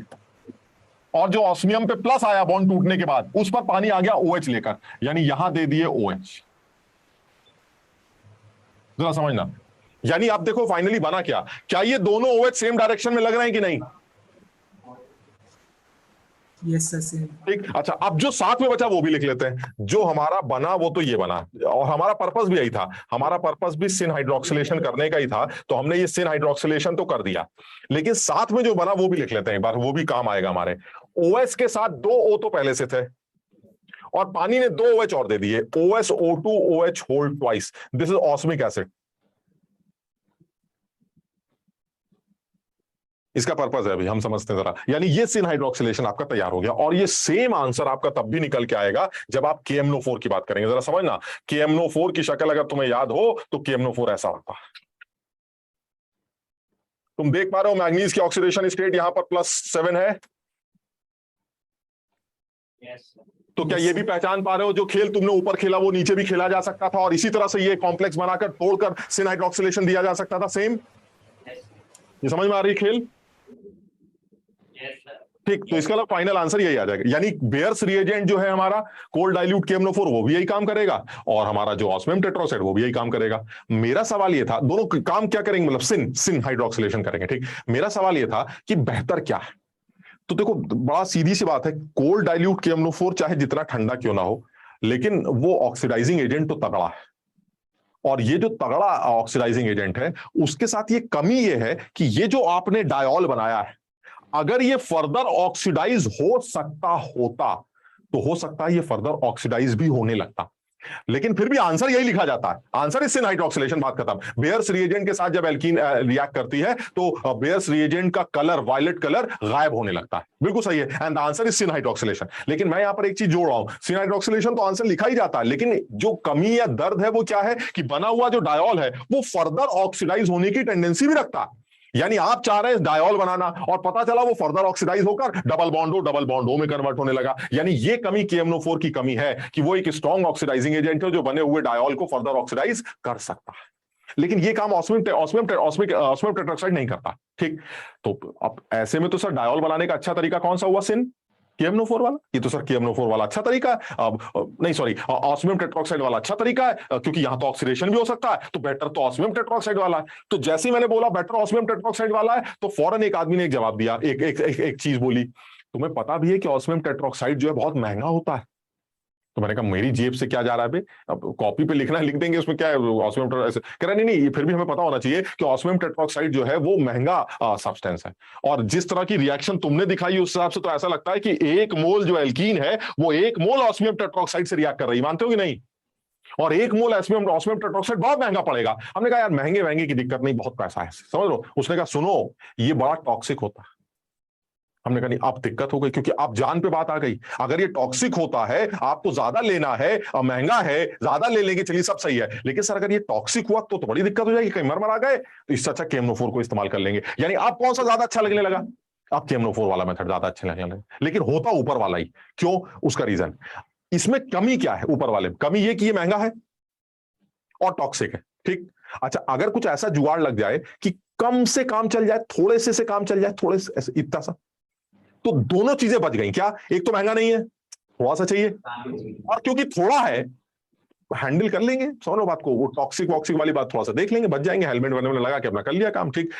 और जो ऑस्मियम पे प्लस आया बॉन्ड टूटने के बाद, उस पर पानी आ गया OH लेकर, यानी यहां दे दिए OH। जरा समझना। यानी आप देखो फाइनली बना क्या ये दोनों OH सेम डायरेक्शन में लग रहे हैं कि नहीं? Yes sir. ठीक, अच्छा अब जो साथ में बचा वो भी लिख लेते हैं। जो हमारा बना वो तो ये बना, और हमारा पर्पस भी यही था। हमारा पर्पस भी सिन हाइड्रोक्सिलेशन करने का ही था, तो हमने ये सिन हाइड्रोक्सिलेशन तो कर दिया, लेकिन साथ में जो बना वो भी लिख लेते हैं एक बार, वो भी काम आएगा हमारे। OS के साथ 2 O तो पहले से थे, और पानी ने 2 OH और दे दिए, OSO2OH whole twice. This is osmic acid. इसका पर्पस है अभी हम समझते हैं जरा। यानी ये सिन हाइड्रोक्सिलेशन आपका तैयार हो गया, और ये सेम आंसर आपका तब भी निकल के आएगा जब आप KMnO4 की बात करेंगे। जरा समझना, KMnO4 की शक्ल अगर तुम्हें याद हो तो KMnO4 ऐसा होता है। तुम देख पा रहे हो मैग्नीज की ऑक्सीडेशन स्टेट यहां पर +7 है। तो क्या ये भी पहचान पा रहे हो, जो खेल तुमने ऊपर खेला वो नीचे भी खेला जा सकता था, और इसी तरह से ये कॉम्प्लेक्स बनाकर तोड़कर सिन हाइड्रोक्सिलेशन दिया जा सकता था सेम? ये समझ में आ रही खेल? ठीक, तो इसका फाइनल आंसर यही आ जाएगा। यानी बेयर्स रिएजेंट जो है हमारा कोल्ड डाइल्यूट KMnO4 वो भी यही काम करेगा, और हमारा जो ऑस्मियम टेट्रोक्साइड वो भी यही काम करेगा। मेरा सवाल ये था, दोनों काम क्या करेंगे, मतलब सिन हाइड्रोक्सिलेशन करेंगे। ठीक, मेरा सवाल ये था कि बेहतर क्या है। तो देखो बड़ा सीधी सी बात है, कोल्ड डाइल्यूट KMnO4 चाहे जितना ठंडा क्यों ना हो, लेकिन वो ऑक्सीडाइजिंग एजेंट तो तगड़ा है, और ये जो तगड़ा ऑक्सीडाइजिंग एजेंट है उसके साथ ये कमी ये है कि ये जो आपने डायोल बनाया है, अगर ये फर्दर ऑक्सीडाइज हो सकता होता तो हो सकता है ये फर्दर ऑक्सीडाइज भी होने लगता। लेकिन फिर भी आंसर यही लिखा जाता है, आंसर इज सिन हाइड्रोक्सिलेशन, बात खत्म। बेयर्स रिएजेंट के साथ जब एल्कीन रिएक्ट करती है तो बेयर्स रिएजेंट का कलर, वायलेट कलर गायब होने लगता है। बिल्कुल सही है, and the answer is syn hydroxylation. लेकिन मैं यहां पर एक चीज जोड़ रहा हूं, सिन हाइड्रोक्सिलेशन तो आंसर लिखा ही जाता है, लेकिन जो कमी या दर्द है वो क्या है कि बना हुआ जो डायोल है वो फर्दर ऑक्सीडाइज होने की टेंडेंसी भी रखता है। यानी आप चाह रहे हैं डायोल बनाना और पता चला वो फर्दर ऑक्सीडाइज होकर डबल बॉन्ड ओ में कन्वर्ट होने लगा। यानी ये कमी KMnO4 की कमी है कि वो एक स्ट्रॉन्ग ऑक्सीडाइजिंग एजेंट है जो बने हुए डायोल को फर्दर ऑक्सीडाइज कर सकता है। लेकिन ये काम ऑस्मियम टेट्राक्साइड नहीं करता। ठीक, तो अब ऐसे में तो सर डायोल बनाने का अच्छा तरीका कौन सा हुआ? सिन KMnO4 वाला। ये तो सर KMnO4 वाला अच्छा तरीका है, नहीं सॉरी, ऑस्मियम टेट्रोक्साइड वाला अच्छा तरीका है, क्योंकि यहां तो ऑक्सीडेशन भी हो सकता है, तो बेटर तो ऑस्मियम टेट्रोक्साइड वाला है। तो जैसे ही मैंने बोला बेटर ऑस्मियम टेट्रोक्साइड वाला है, तो फौरन एक आदमी ने एक जवाब दिया, एक चीज बोली, तुम्हें पता भी है कि ऑस्मियम टेट्रोक्साइड जो है बहुत महंगा होता है। तो मैंने कहा मेरी जेब से क्या जा रहा है बे, अब कॉपी पे लिखना है लिख देंगे, उसमें क्या है, ऑस्मियम कह रहा नहीं, फिर भी हमें पता होना चाहिए कि ऑस्मियम टेट्रोक्साइड जो है वो महंगा सब्सटेंस है। और जिस तरह की रिएक्शन तुमने दिखाई उस हिसाब से तो ऐसा लगता है कि 1 मोल जो एल्कीन है वो 1 मोल ऑस्मियम टेट्रोक्साइड से रिएक्ट कर रही, मानते हो कि नहीं? और 1 मोल ऑस्मियम टेट्रोक्साइड बहुत महंगा पड़ेगा। हमने कहा यार महंगे की दिक्कत नहीं, बहुत पैसा है, समझ लो। उसने कहा सुनो ये बड़ा टॉक्सिक होता है। हमने कहा नहीं, अब दिक्कत हो गई, क्योंकि अब जान पे बात आ गई। अगर ये टॉक्सिक होता है, आपको ज्यादा लेना है, महंगा है, ज्यादा ले लेंगे, चलिए सब सही है, लेकिन सर अगर ये टॉक्सिक हुआ तो बड़ी दिक्कत हो जाएगी, कहीं मर आ गए, तो इससे अच्छा KMnO4 को इस्तेमाल कर लेंगे। यानी आप कौन सा ज्यादा अच्छा लगने लगा? अब KMnO4 वाला मेथड ज्यादा अच्छा लगने लगा, लेकिन होता ऊपर वाला ही। क्यों? उसका रीजन, इसमें कमी क्या है ऊपर वाले में? कमी ये कि ये महंगा है और टॉक्सिक है। ठीक, अच्छा अगर कुछ ऐसा जुगाड़ लग जाए कि कम से काम चल जाए, थोड़े से काम चल जाए, थोड़े से इतना सा, तो दोनों चीजें बच गई। क्या? एक तो महंगा नहीं है, थोड़ा सा चाहिए, और क्योंकि थोड़ा है हैंडल कर लेंगे, समझो बात को, वो टॉक्सिक वॉक्सिक वाली बात थोड़ा सा देख लेंगे, बच जाएंगे, हेलमेट वगैरह लगा के अपना कर लिया काम। ठीक,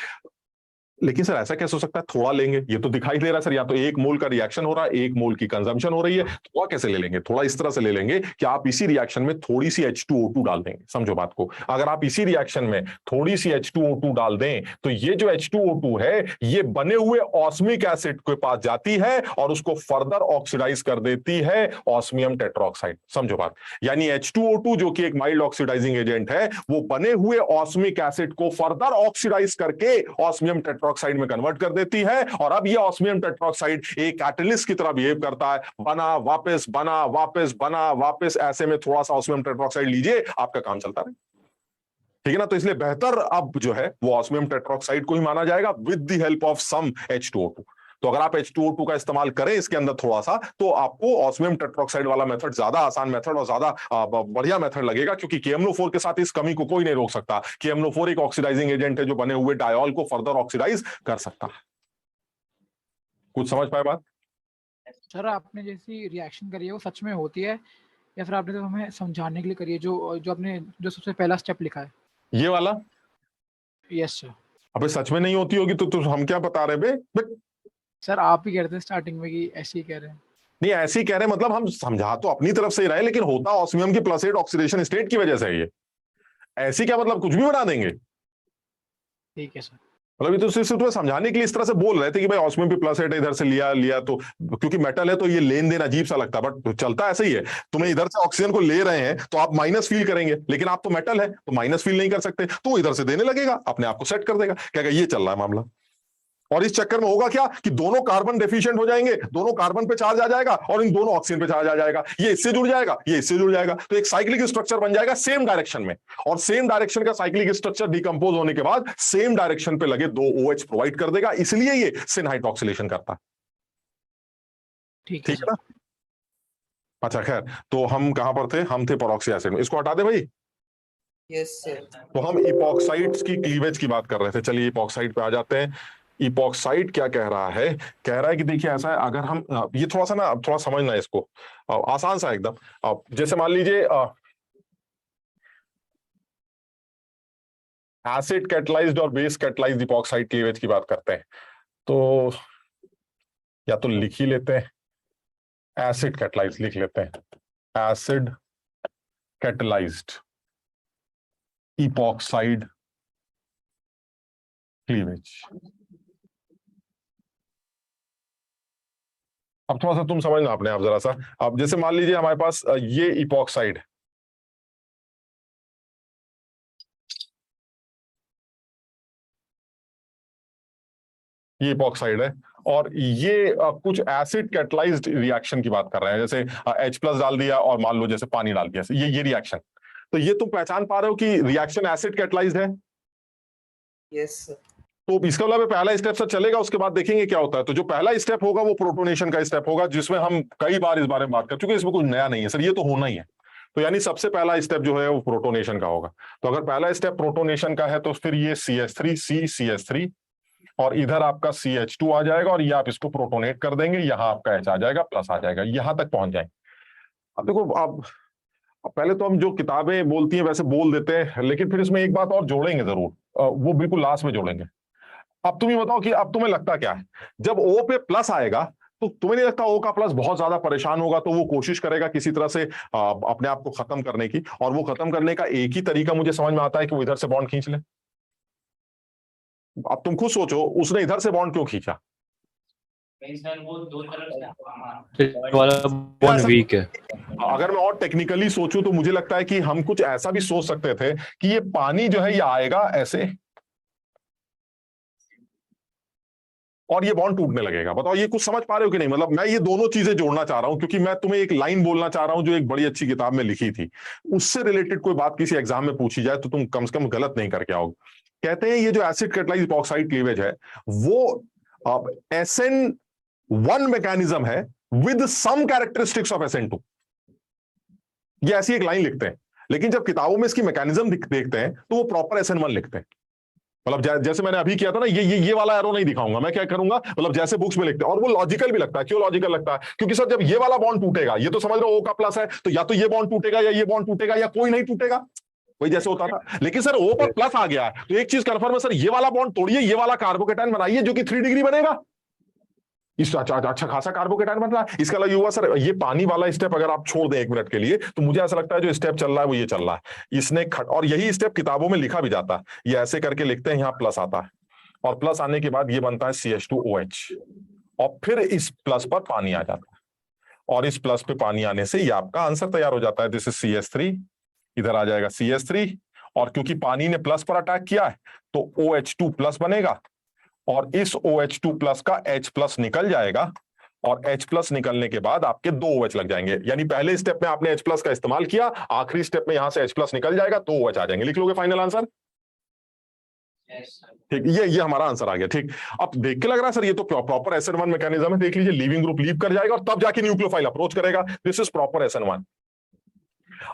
लेकिन सर ऐसा कैसे हो सकता है थोड़ा लेंगे? ये तो दिखाई दे रहा है सर, या तो 1 मोल का रिएक्शन हो रहा है, 1 मोल की कंजम्पशन हो रही है, थोड़ा कैसे ले लेंगे? थोड़ा इस तरह से ले लेंगे कि आप इसी रिएक्शन में थोड़ी सी H2O2 डाल देंगे। समझो बात को, अगर आप इसी रिएक्शन में थोड़ी सी H2O2 डाल दें तो ये जो H2O2 है ये बने हुए ऑस्मिक एसिड के पास जाती है और उसको फर्दर ऑक्सीडाइज कर देती है ऑस्मियम टेट्रोक्साइड। समझो बात, यानी H2O2 जो कि एक माइल्ड ऑक्सीडाइजिंग एजेंट है, वो बने हुए ऑस्मिक एसिड को फर्दर ऑक्सीडाइज करके ऑस्मियम टेट्रोक्साइड में कन्वर्ट कर देती है, और अब ये ऑस्मियम टेट्रोक्साइड एक कैटलिस्ट की तरह बिहेव करता है, बना वापस, बना वापस, बना वापस, ऐसे में थोड़ा सा ऑस्मियम टेट्रोक्साइड लीजिए, आपका काम चलता रहे। ठीक है ना? तो इसलिए बेहतर अब जो है वो ऑस्मियम टेट्रोक्साइड को ही माना जाएगा with the help of some H2O2। तो अगर आप H2O2 का इस्तेमाल करें इसके अंदर थोड़ा सा, तो आपको ऑस्मियम टेट्रोक्साइड वाला मेथड ज्यादा आसान मेथड और ज्यादा बढ़िया मेथड लगेगा, क्योंकि KMnO4 के साथ इस कमी को कोई नहीं रोक सकता। KMnO4 एक ऑक्सीडाइजिंग एजेंट है जो बने हुए डायोल को फर्दर ऑक्सीडाइज कर सकता है। कुछ समझ पाए बात? सर आपने जैसी रिएक्शन करी है वो सच में होती है या फिर आपने तो हमें समझाने के लिए करी है? जो आपने जो सबसे पहला स्टेप लिखा है ये वाला? Yes sir. अबे सच में नहीं होती होगी तो हम क्या बता रहे बे? सर आप ही कह रहे थे स्टार्टिंग में कि ऐसे ही कह रहे हैं। नहीं ऐसे ही कह रहे हैं, मतलब हम समझा तो अपनी तरफ से ही रहे, लेकिन होता ऑस्मियम की +8 ऑक्सीडेशन स्टेट की वजह से है ये। ऐसी क्या मतलब कुछ भी बना देंगे? ठीक है सर। मतलब ये तो सिर्फ तुम्हें समझाने के लिए इस तरह से बोल रहे थे कि भाई ऑस्मियम भी +8 इधर से लिया तो, क्योंकि मेटल है तो ये लेन देन अजीब सा लगता है, बट चलता ऐसा ही है। तुम्हें इधर से ऑक्सीजन को ले रहे हैं तो आप माइनस फील करेंगे, लेकिन आप तो मेटल है तो माइनस फील नहीं कर सकते, तो इधर से देने लगेगा, अपने आप को सेट कर देगा, क्या ये चल रहा है मामला। और इस चक्कर में होगा क्या कि दोनों कार्बन डेफिशिएंट हो जाएंगे, दोनों कार्बन पे चार्ज आ जाएगा और इन दोनों ऑक्सीजन पे चार्ज आ जाएगा, ये इससे जुड़ जाएगा, ये इससे जुड़ जाएगा, तो एक साइक्लिक स्ट्रक्चर बन जाएगा सेम डायरेक्शन में। और सेम डायरेक्शन का साइक्लिक स्ट्रक्चर डिकम्पोज होने के बाद सेम डायरेक्शन पे लगे 2 OH प्रोवाइड कर देगा, इसलिए ये सिन हाइड्रोक्सिलेशन करता है। ठीक है ना? अच्छा खैर, तो हम कहां पर थे? हम थे परऑक्सी एसिड में। इसको हटा दे भाई। Yes sir. तो हम इपॉक्साइड्स की क्लीवेज की बात कर रहे थे, चलिए इपॉक्साइड पे आ जाते हैं। इपॉक्साइड क्या कह रहा है? कह रहा है कि देखिए ऐसा है, अगर हम ये थोड़ा सा ना, थोड़ा समझना है इसको, आसान सा एकदम। जैसे मान लीजिए एसिड कैटलाइज्ड और बेस कैटलाइज्ड इपॉक्साइड क्लीवेज की बात करते हैं, तो या तो लिख ही लेते हैं, एसिड कैटलाइज्ड लिख लेते हैं, एसिड कैटलाइज्ड इपॉक्साइड क्लीवेज। अब थोड़ा सा तुम समझना अपने आप जरा सा। अब जैसे मान लीजिए हमारे पास ये इपॉक्साइड ये इपॉक्साइड है, और ये कुछ एसिड कैटलाइज्ड रिएक्शन की बात कर रहे हैं, जैसे H+ डाल दिया और मान लो जैसे पानी डाल दिया, ये रिएक्शन। तो ये तुम पहचान पा रहे हो कि रिएक्शन एसिड कैटलाइज्ड है। Yes sir. तो इसका मतलब पहला स्टेप सर चलेगा, उसके बाद देखेंगे क्या होता है। तो जो पहला स्टेप होगा वो प्रोटोनेशन का स्टेप होगा, जिसमें हम कई बार इस बारे में बात कर चुके हैं, इसमें कुछ नया नहीं है सर, ये तो होना ही है। तो यानी सबसे पहला स्टेप जो है वो प्रोटोनेशन का होगा। तो अगर पहला स्टेप प्रोटोनेशन का है तो फिर ये CH3 CCH3 और इधर आपका CH2 आ जाएगा, और ये आप इसको प्रोटोनेट कर देंगे, यहाँ आपका H आ जाएगा, प्लस आ जाएगा, यहां तक पहुंच जाएंगे। अब देखो, अब पहले तो हम जो किताबें बोलती हैं वैसे बोल देते हैं, लेकिन फिर इसमें एक बात और जोड़ेंगे जरूर, वो बिल्कुल लास्ट में जोड़ेंगे। अब तुम ही बताओ कि अब तुम्हें लगता क्या है, जब O पे प्लस आएगा तो तुम्हें नहीं लगता O का प्लस बहुत ज्यादा परेशान होगा, तो वो कोशिश करेगा किसी तरह से अपने आप को खत्म करने की, और वो खत्म करने का एक ही तरीका मुझे समझ में आता है कि वो इधर से बॉन्ड खींच ले। अब तुम खुद सोचो, उसने इधर से बॉन्ड क्यों खींचा? वो दो तरफ से वाला बॉन्ड वीक है। अगर मैं और टेक्निकली सोचूं तो मुझे लगता है कि हम कुछ ऐसा भी सोच सकते थे कि ये पानी जो है ये आएगा ऐसे और ये बॉन्ड टूटने लगेगा। बताओ ये कुछ समझ पा रहे हो कि नहीं? मतलब मैं ये दोनों चीजें जोड़ना चाह रहा हूं, क्योंकि मैं तुम्हें एक लाइन बोलना चाह रहा हूं जो एक बड़ी अच्छी किताब में लिखी थी, उससे रिलेटेड कोई बात किसी एग्जाम में पूछी जाए तो तुम कम से कम गलत नहीं करके आओगे। कहते हैं ये जो एसिड कैटलाइज्ड इपॉक्साइड क्लीवेज है वो SN1 मैकेनिज्म है with some characteristics of SN2। ये ऐसी एक लाइन लिखते हैं, लेकिन जब किताबों में इसकी मैकेनिज्म देखते हैं तो वो प्रॉपर SN1 लिखते हैं। मतलब जैसे मैंने अभी किया था ना, ये वाला एरो नहीं दिखाऊंगा, मैं क्या करूंगा, मतलब जैसे बुक्स में लिखते हैं, और वो लॉजिकल भी लगता है। क्यों लॉजिकल लगता है? क्योंकि सर जब ये वाला बॉन्ड टूटेगा, ये तो समझ रहे हो O का प्लस है, तो या तो ये बॉन्ड टूटेगा या ये बॉन्ड टूटेगा या कोई नहीं टूटेगा, वही जैसे होता था। लेकिन सर O पर प्लस आ गया है तो एक चीज कंफर्म है सर, ये वाला बॉन्ड तोड़िए, ये वाला कार्बोकेटाइन बनाइए जो कि 3 डिग्री बनेगा। इस अच्छा खासा कार्बोकेटाइन बन रहा है। इसका मतलब हुआ सर ये पानी वाला स्टेप अगर आप छोड़ दें 1 मिनट के लिए, तो मुझे ऐसा लगता है जो स्टेप चल रहा है वो ये चल रहा है। इसने और यही स्टेप किताबों में लिखा भी जाता है, ये ऐसे करके लिखते हैं, यहाँ प्लस आता है, और प्लस आने के बाद ये बनता है CH2OH, और फिर इस प्लस पर पानी आ जाता है, और इस प्लस पे पानी आने से ये आपका आंसर तैयार हो जाता है। दिस इज CH3, इधर आ जाएगा CH3, और क्योंकि पानी ने प्लस पर अटैक किया है तो OH2 प्लस बनेगा, और इस OH2 प्लस का H+ निकल जाएगा, और H+ निकलने के बाद आपके 2 OH लग जाएंगे। यानी पहले स्टेप में आपने H+ का इस्तेमाल किया, आखिरी स्टेप में यहां से H+ निकल जाएगा, 2 OH आ जाएंगे। लिख लोगे फाइनल आंसर? ठीक, ये हमारा आंसर आ गया। ठीक, अब देख के लग रहा है सर ये तो प्रॉपर SN1 मैकेनिज्म है। देख लीजिए, लीविंग ग्रुप लीव कर जाएगा और तब जाके न्यूक्लियोफाइल अप्रोच करेगा। This is proper SN1।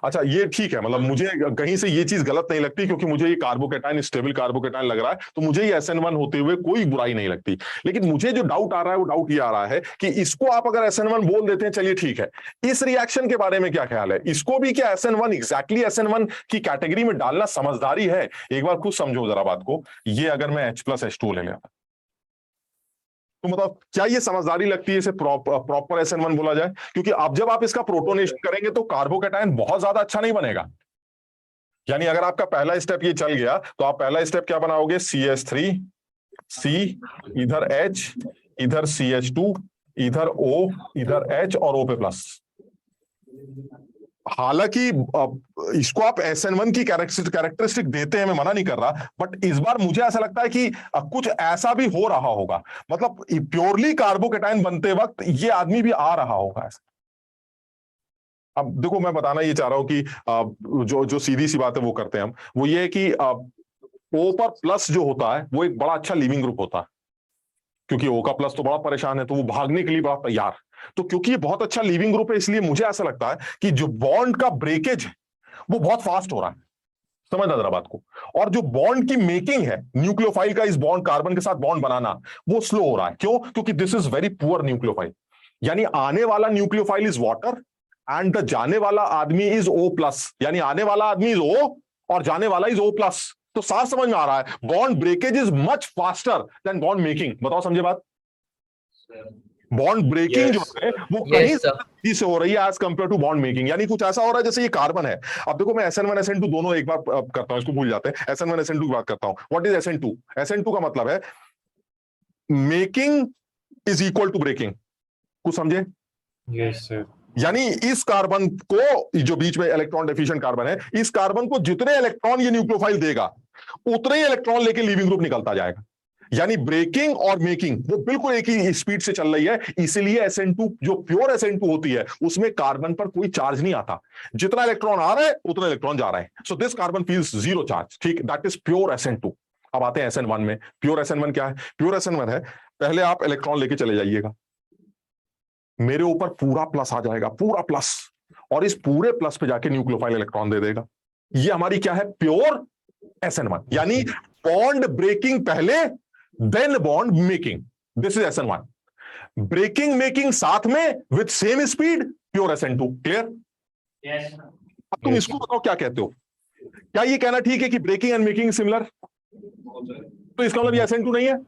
अच्छा, ये ठीक है, मतलब मुझे कहीं से ये चीज गलत नहीं लगती, क्योंकि मुझे ये कार्बोकेटाइन स्टेबल कार्बोकेटाइन लग रहा है, तो मुझे ये SN1 होते हुए कोई बुराई नहीं लगती। लेकिन मुझे जो डाउट आ रहा है वो डाउट ये आ रहा है कि इसको आप अगर SN1 बोल देते हैं, चलिए ठीक है, इस रिएक्शन के बारे में क्या ख्याल है? इसको भी क्या SN1 एग्जैक्टली SN1 की कैटेगरी में डालना समझदारी है? एक बार खुद समझो जरा बात को। ये अगर मैं H+H2 ले लेता तो मतलब क्या ये समझदारी लगती है इसे प्रॉपर SN1 बोला जाए? क्योंकि अब जब आप इसका प्रोटोनेशन करेंगे तो कार्बोकेटाइन बहुत ज्यादा अच्छा नहीं बनेगा। यानी अगर आपका पहला स्टेप ये चल गया तो आप पहला स्टेप क्या बनाओगे? CH3 C, इधर H, इधर CH2, इधर O, इधर H और O पे प्लस। हालांकि इसको आप SN1 की कैरेक्टरिस्टिक देते हैं, मैं मना नहीं कर रहा, बट इस बार मुझे ऐसा लगता है कि कुछ ऐसा भी हो रहा होगा, मतलब प्योरली कार्बोकेटाइन बनते वक्त ये आदमी भी आ रहा होगा ऐसा। अब देखो, मैं बताना ये चाह रहा हूं कि जो सीधी सी बात है वो करते हैं हम, वो ये है कि O पर प्लस जो होता है वो एक बड़ा अच्छा लीविंग ग्रुप होता है, क्योंकि O का प्लस तो बड़ा परेशान है, तो वो भागने के लिए बड़ा तैयार। तो क्योंकि ये बहुत अच्छा लीविंग ग्रुप है, इसलिए मुझे ऐसा लगता है कि जो बॉन्ड का ब्रेकेज है वो बहुत फास्ट हो रहा है। समझना जरा बात को। और जो बॉन्ड की मेकिंग है, न्यूक्लियोफाइल का इस बॉन्ड कार्बन के साथ बॉन्ड बनाना, वो स्लो हो रहा है। क्यों? क्योंकि this is very poor nucleophile. यानी आने वाला nucleophile is water and the जाने वाला आदमी इज O+, यानी आने वाला आदमी इज O और जाने वाला इज O+। तो साफ समझ में आ रहा है, bond breakage is much faster than bond making. बताओ, समझे बात? बॉन्ड ब्रेकिंग जो है वो कहीं तेजी से हो रही है as compare to bond making. यानी कुछ ऐसा हो रहा है जैसे ये कार्बन है। अब देखो, मैं SN1 SN2 दोनों एक बार करता हूं, इसको भूल जाते हैं। SN1 SN2 की बात करता हूं। What is SN2? SN2 का मतलब है making is equal to breaking. कुछ समझे? Yes sir. यानी इस कार्बन को, जो बीच में इलेक्ट्रॉन डेफिशिएंट कार्बन है, इस कार्बन को जितने इलेक्ट्रॉन ये न्यूक्लियोफाइल देगा उतने ही इलेक्ट्रॉन लेके लीविंग ग्रुप निकलता जाएगा। यानी ब्रेकिंग और मेकिंग वो बिल्कुल एक ही स्पीड से चल रही है, इसीलिए SN2 जो प्योर SN2 होती है उसमें कार्बन पर कोई चार्ज नहीं आता, जितना इलेक्ट्रॉन आ रहा है उतना इलेक्ट्रॉन जा रहा है, so this carbon feels zero charge, ठीक, दैट इज प्योर SN2। अब आते हैं SN1 में। प्योर SN1 क्या है? प्योर SN1 है, पहले आप इलेक्ट्रॉन लेके चले जाइएगा, मेरे ऊपर पूरा प्लस आ जाएगा, पूरा प्लस, और इस पूरे प्लस पे जाके न्यूक्लियोफाइल इलेक्ट्रॉन दे देगा। ये हमारी क्या है? प्योर SN1, यानी बॉन्ड ब्रेकिंग पहले then bond making, this is SN1। Breaking making साथ में with same speed, pure SN2। Clear? Yes अब तुम इसको बताओ क्या कहते हो? क्या ये कहना ठीक है कि ब्रेकिंग एंड मेकिंग सिमिलर? तो इसका मतलब ये SN2 नहीं है।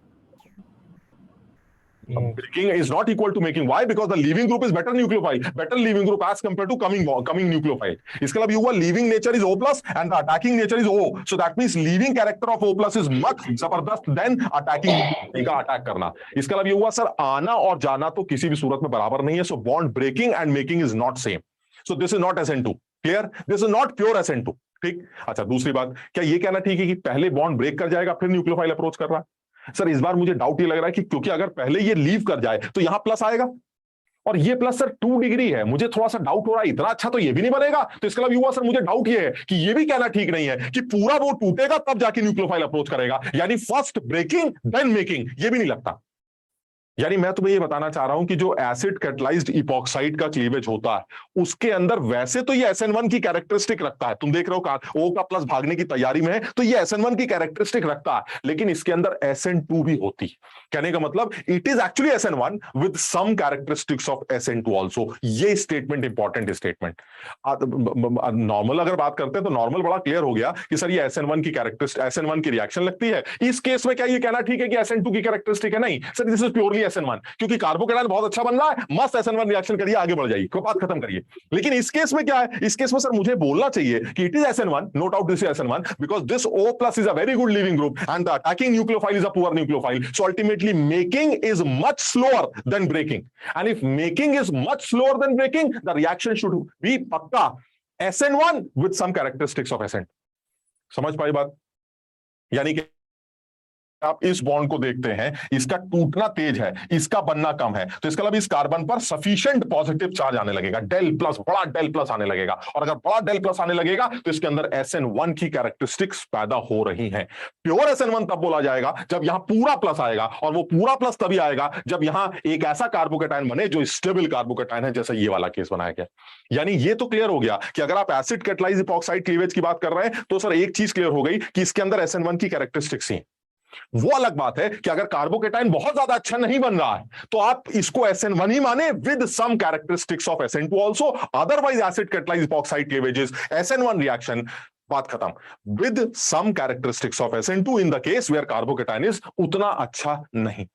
Breaking is not equal to making. Why? Because the leaving group is better nucleophile, better leaving group as compared to coming nucleophile. इसका मतलब ये हुआ leaving nature is O plus and the attacking nature is O. So that means leaving character of O plus is much जबरदस्त than attacking का अटैक करना। इसका मतलब ये हुआ सर आना और जाना तो किसी भी सूरत में बराबर नहीं है। So bond breaking and making is not same. So this is not SN2. Clear? This is not pure SN2. ठीक। अच्छा दूसरी बात, क्या ये कहना ठीक है कि पहले बॉन्ड ब्रेक कर जाएगा फिर न्यूक्लियोफाइल अप्रोच कर रहा है? सर इस बार मुझे डाउट ये लग रहा है कि क्योंकि अगर पहले ये लीव कर जाए तो यहां प्लस आएगा, और ये प्लस सर 2 डिग्री है, मुझे थोड़ा सा डाउट हो रहा है, इतना अच्छा तो ये भी नहीं बनेगा। तो इसका मतलब हुआ सर मुझे डाउट ये है कि ये भी कहना ठीक नहीं है कि पूरा वो टूटेगा तब जाके न्यूक्लियोफाइल अप्रोच करेगा, यानी फर्स्ट ब्रेकिंग देन मेकिंग, ये भी नहीं लगता। यानी मैं तुम्हें ये बताना चाह रहा हूं कि जो एसिड कैटलाइज्ड इपॉक्साइड का क्लीवेज होता है उसके अंदर वैसे तो ये SN1 की कैरेक्टरिस्टिक रखता है, तुम देख रहे हो O का प्लस भागने की तैयारी में है तो ये SN1 की कैरेक्टरिस्टिक रखता है, लेकिन इसके अंदर SN2 भी होती है। कहने का मतलब it is actually SN1 with some characteristics of SN2 also. ये स्टेटमेंट इंपॉर्टेंट स्टेटमेंट। नॉर्मल अगर बात करते हैं तो नॉर्मल बड़ा क्लियर हो गया कि सर ये SN1 की कैरेक्टरिस्टिक, SN1 की रिएक्शन लगती है। इस केस में क्या ये कहना ठीक है कि SN2 की कैरेक्टरिस्टिक है? नहीं sir, this is purely SN1, क्योंकि कार्बोकेटाइन बहुत अच्छा बन रहा है, मस्त SN1 रिएक्शन करिए, आगे बढ़ जाइए, बात खत्म करिए। लेकिन इस केस में क्या है? इस केस में सर मुझे बोलना चाहिए कि it is SN1, no doubt this is SN1 because this O plus is a very good leaving group and the attacking nucleophile is a poor nucleophile. So ultimately making is much slower than breaking, and if making is much slower than breaking, the reaction should be पक्का SN1 with some characteristics of SN2। समझ पाई बात? यानी कि आप इस बॉन्ड को देखते हैं, इसका टूटना तेज है, इसका बनना कम है, तो इसका मतलब इस कार्बन पर सफिशिएंट पॉजिटिव चार्ज आने लगेगा, डेल प्लस, बड़ा डेल प्लस आने लगेगा, और अगर बड़ा डेल प्लस आने लगेगा तो इसके अंदर SN1 की कैरेक्टरिस्टिक्स पैदा हो रही हैं। प्योर SN1 तब बोला जाएगा जब यहां पूरा प्लस आएगा, और वो पूरा प्लस तभी आएगा जब यहां एक ऐसा कार्बोकेटाइन बने जो स्टेबल कार्बोकेटाइन है, जैसा ये वाला केस बनाया गया। यानी ये तो क्लियर हो गया कि अगर आप एसिड कैटलाइज्ड इपॉक्साइड क्लीवेज की बात कर रहे हैं तो सर एक चीज क्लियर हो गई कि इसके अंदर SN1 की कैरेक्टरिस्टिक्स ही। वो अलग बात है कि अगर कार्बोकेटाइन बहुत ज्यादा अच्छा नहीं बन रहा है तो आप इसको SN1 ही माने with some characteristics of SN2 also, otherwise acid catalyzed epoxide cleavages SN1 reaction, बात खत्म, with some characteristics of SN2 in the case where carbocation is उतना अच्छा नहीं।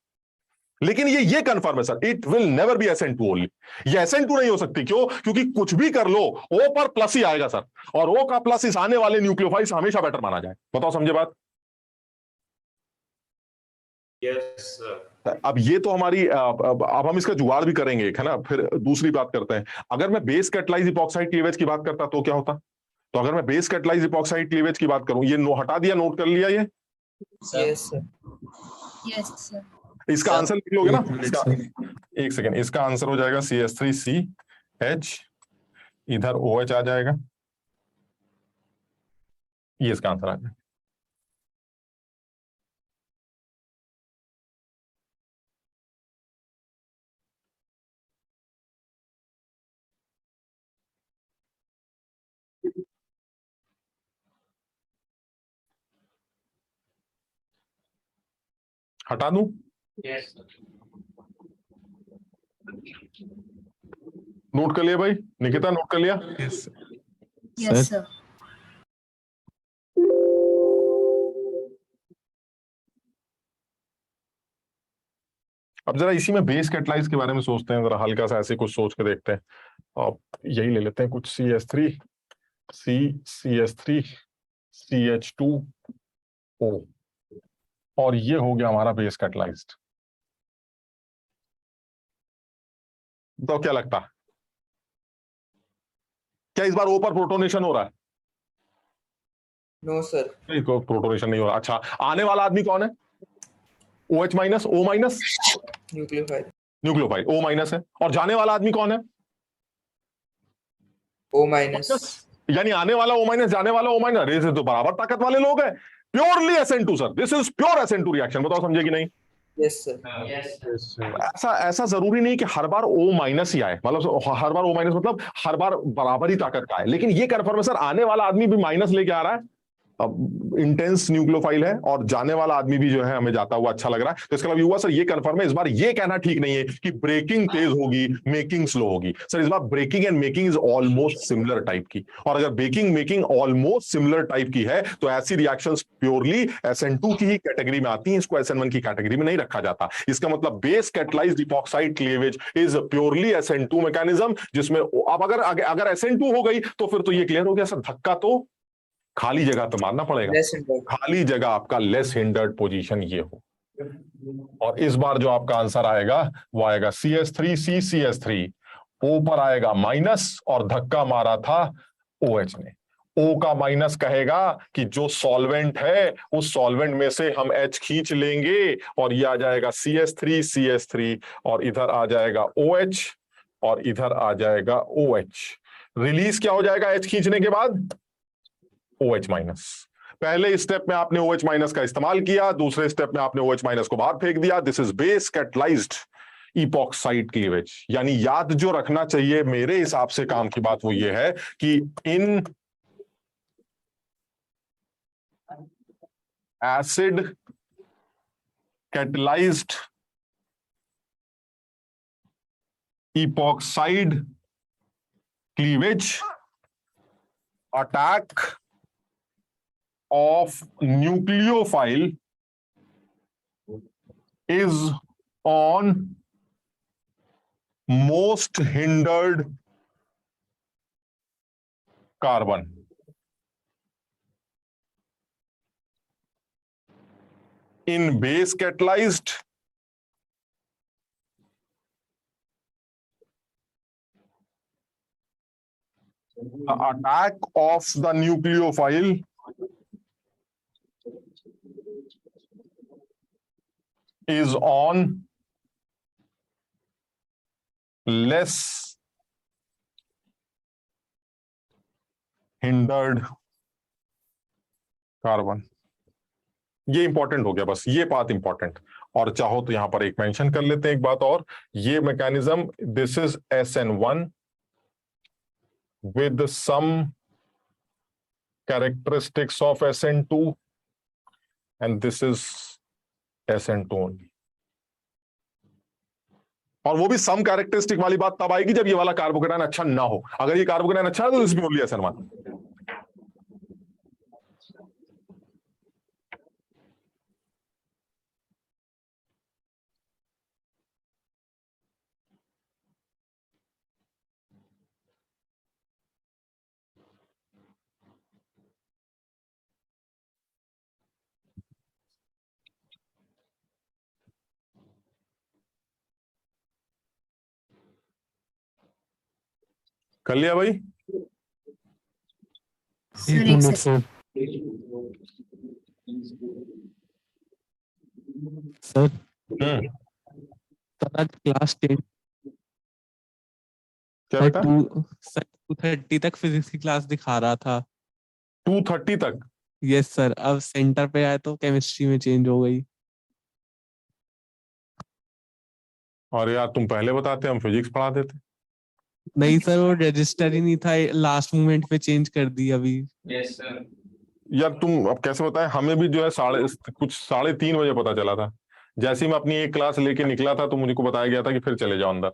लेकिन ये कंफर्म है sir, it will never be SN2 only. ये SN2 नहीं हो सकती, क्यों? क्योंकि कुछ भी कर लो O पर प्लस ही आएगा सर, और O का प्लस इस आने वाले न्यूक्लियोफाइल से हमेशा बेटर माना जाए। बताओ समझे बात? Yes sir. अब ये तो हमारी अब हम इसका जुगाड़ भी करेंगे, है ना? फिर दूसरी बात करते हैं, अगर मैं बेस कैटलाइज्ड इपॉक्साइड क्लीवेज की बात करता तो क्या होता? तो अगर मैं बेस कैटलाइज्ड इपॉक्साइड क्लीवेज की बात करूं, ये हटा दिया, नोट कर लिया ये? Yes sir. Yes sir. इसका आंसर लिख लोगे ना? इसका एक सेकेंड, इसका आंसर हो जाएगा CH3CH, इधर OH आ जाएगा, ये इसका आंसर आ जाएगा। हटा दूं? यस नोट कर लिया भाई? निकिता नोट कर लिया? Yes sir. अब जरा इसी में बेस कैटलाइज के बारे में सोचते हैं, जरा हल्का सा ऐसे कुछ सोच के देखते हैं। अब यही ले लेते हैं कुछ CH3 CH3 CH2O, और ये हो गया हमारा बेस कैटलाइज्ड। तो क्या लगता है, क्या इस बार O पर प्रोटोनेशन हो रहा है? No sir. प्रोटोनेशन नहीं हो रहा। अच्छा, आने वाला आदमी कौन है? OH minus, O minus, nucleophile, nucleophile, O minus है। और जाने वाला आदमी कौन है? O minus. यानी आने वाला O माइनस, जाने वाला O माइनस। अरे तो बराबर ताकत वाले लोग हैं। Purely SN2 sir, this is pure SN2 reaction. बताओ समझे कि नहीं? Yes sir. ऐसा जरूरी नहीं कि हर बार O माइनस ही आए, मतलब हर बार O माइनस मतलब हर बार बराबर ही ताकत का है, लेकिन ये कन्फर्म है सर, आने वाला आदमी भी माइनस लेके आ रहा है, अब इंटेंस न्यूक्लियोफाइल है, और जाने वाला आदमी भी जो है हमें जाता हुआ अच्छा लग रहा है। तो इसका मतलब हुआ सर ये कंफर्म है। इस बार ये कहना ठीक नहीं है कि ब्रेकिंग तेज होगी, मेकिंग स्लो होगी। सर इस बार breaking and making is almost similar type की, और अगर breaking making almost similar type की है तो ऐसी रिएक्शंस प्योरली SN2 की ही कैटेगरी में आती हैं, इसको SN1 की कैटेगरी में नहीं रखा जाता। इसका मतलब base catalysed epoxide cleavage is purely SN2 mechanism, जिसमें अब अगर SN2 हो गई तो फिर तो ये क्लियर हो गया सर, धक्का तो खाली जगह तो मारना पड़ेगा, खाली जगह आपका लेस हिंडर्ड पोजीशन ये हो। और इस बार जो आपका आंसर आएगा वो आएगा CS3C CS3, O पर आएगा माइनस और धक्का मारा था OH ने। O का माइनस कहेगा कि जो सॉल्वेंट है उस सॉल्वेंट में से हम H खींच लेंगे, और ये आ जाएगा CS3 CS3, और इधर आ जाएगा OH और इधर आ जाएगा OH। रिलीज क्या हो जाएगा H खींचने के बाद? OH minus. पहले स्टेप में आपने OH माइनस का इस्तेमाल किया, दूसरे स्टेप में आपने OH माइनस को बाहर फेंक दिया। This is base catalysed epoxide cleavage. यानी याद जो रखना चाहिए मेरे हिसाब से काम की बात वो ये है कि in acid catalyzed epoxide cleavage attack of nucleophile is on most hindered carbon. In base catalyzed the attack of the nucleophile is on less hindered carbon. ये इंपॉर्टेंट हो गया, बस ये बात इंपॉर्टेंट। और चाहो तो यहां पर एक मेंशन कर लेते हैं एक बात और, ये mechanism, this is SN1 with some characteristics of SN2 and this is SN2 only। और वो भी सम कैरेक्टरिस्टिक वाली बात तब आएगी जब ये वाला कार्बोकेटायन अच्छा ना हो। अगर ये कार्बोकेटायन अच्छा है तो इसमें ओनली SN1। कर लिया भाई? सर क्लास 10 क्या बेटा? 2:30 तक फिजिक्स की क्लास दिखा रहा था। 2:30 तक? Yes sir. अब सेंटर पे आए तो केमिस्ट्री में चेंज हो गई। और यार तुम पहले बताते हम फिजिक्स पढ़ा देते। नहीं सर, वो रजिस्टर ही नहीं था, लास्ट मोमेंट पे चेंज कर दी अभी। Yes sir. यार तुम अब कैसे बताएं, हमें भी जो है 3:30 बजे पता चला था। जैसे ही मैं अपनी एक क्लास लेके निकला था तो मुझे को बताया गया था कि फिर चले जाओ अंदर।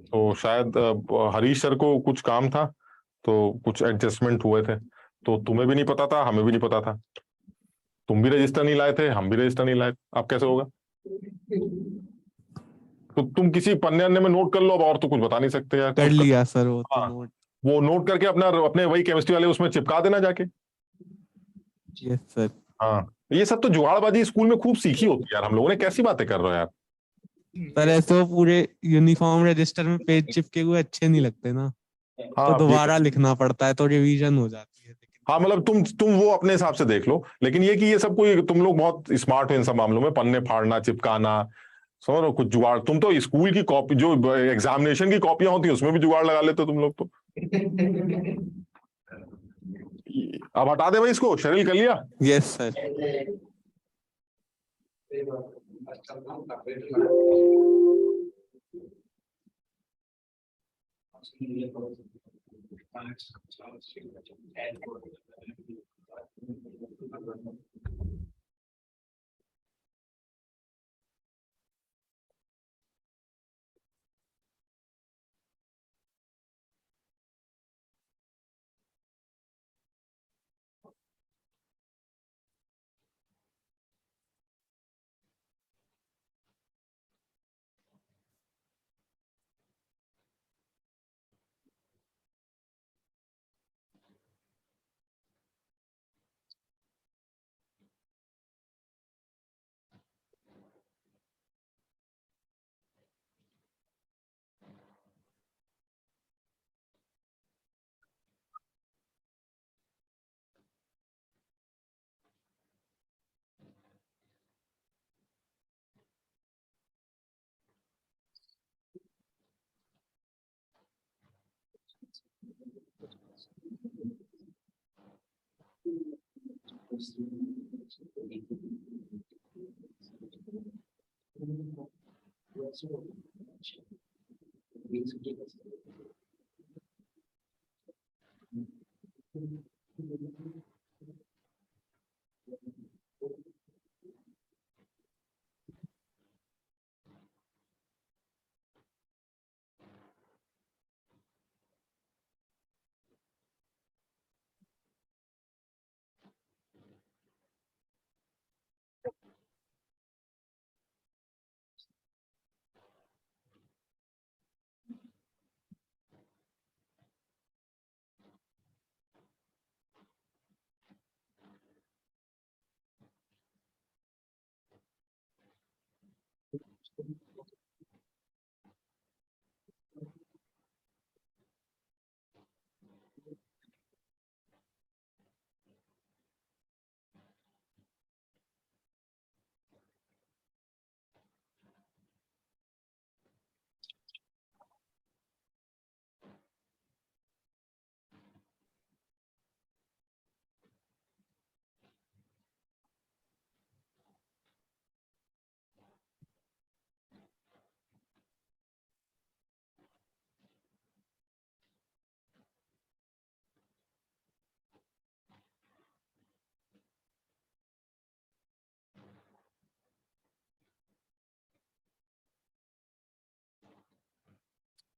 तो शायद हरीश सर को कुछ काम था तो कुछ एडजस्टमेंट हुए थे, तो तुम्हें भी नहीं पता था, हमें भी नहीं पता था। तुम भी रजिस्टर नहीं लाए थे, हम भी रजिस्टर नहीं लाए, अब कैसे होगा? तो तुम किसी पन्ने अन्ने में नोट कर लो, अब और तो कुछ बता नहीं सकते यार। कर लिया सर वो हाँ, नोट। वो नोट करके अपने वही केमिस्ट्री वाले उसमें चिपका देना जाके। Yes sir. हाँ, ये सब तो जुगाड़बाजी स्कूल में खूब सीखी होती है यार, हम लोगों ने। कैसी बातें कर रहे हो यार? सर ऐसे वो पूरे यूनिफॉर्म रजिस्टर में पेज चिपके हुए अच्छे नहीं लगते ना। हाँ, तो दोबारा लिखना पड़ता है तो रिवीजन हो जाती है। लेकिन हाँ मतलब तुम वो अपने हिसाब से देख लो, लेकिन ये कि ये सब कोई तुम लोग बहुत स्मार्ट हो इन सब मामलों में, पन्ने फाड़ना चिपकाना, समझ रहे हो, कुछ जुगाड़। तुम तो स्कूल की कॉपी जो एग्जामिनेशन की कॉपियां होती है उसमें भी जुगाड़ लगा लेते हो तुम लोग तो। अब हटा दे भाई इसको, शरीर कर लिया। Yes sir.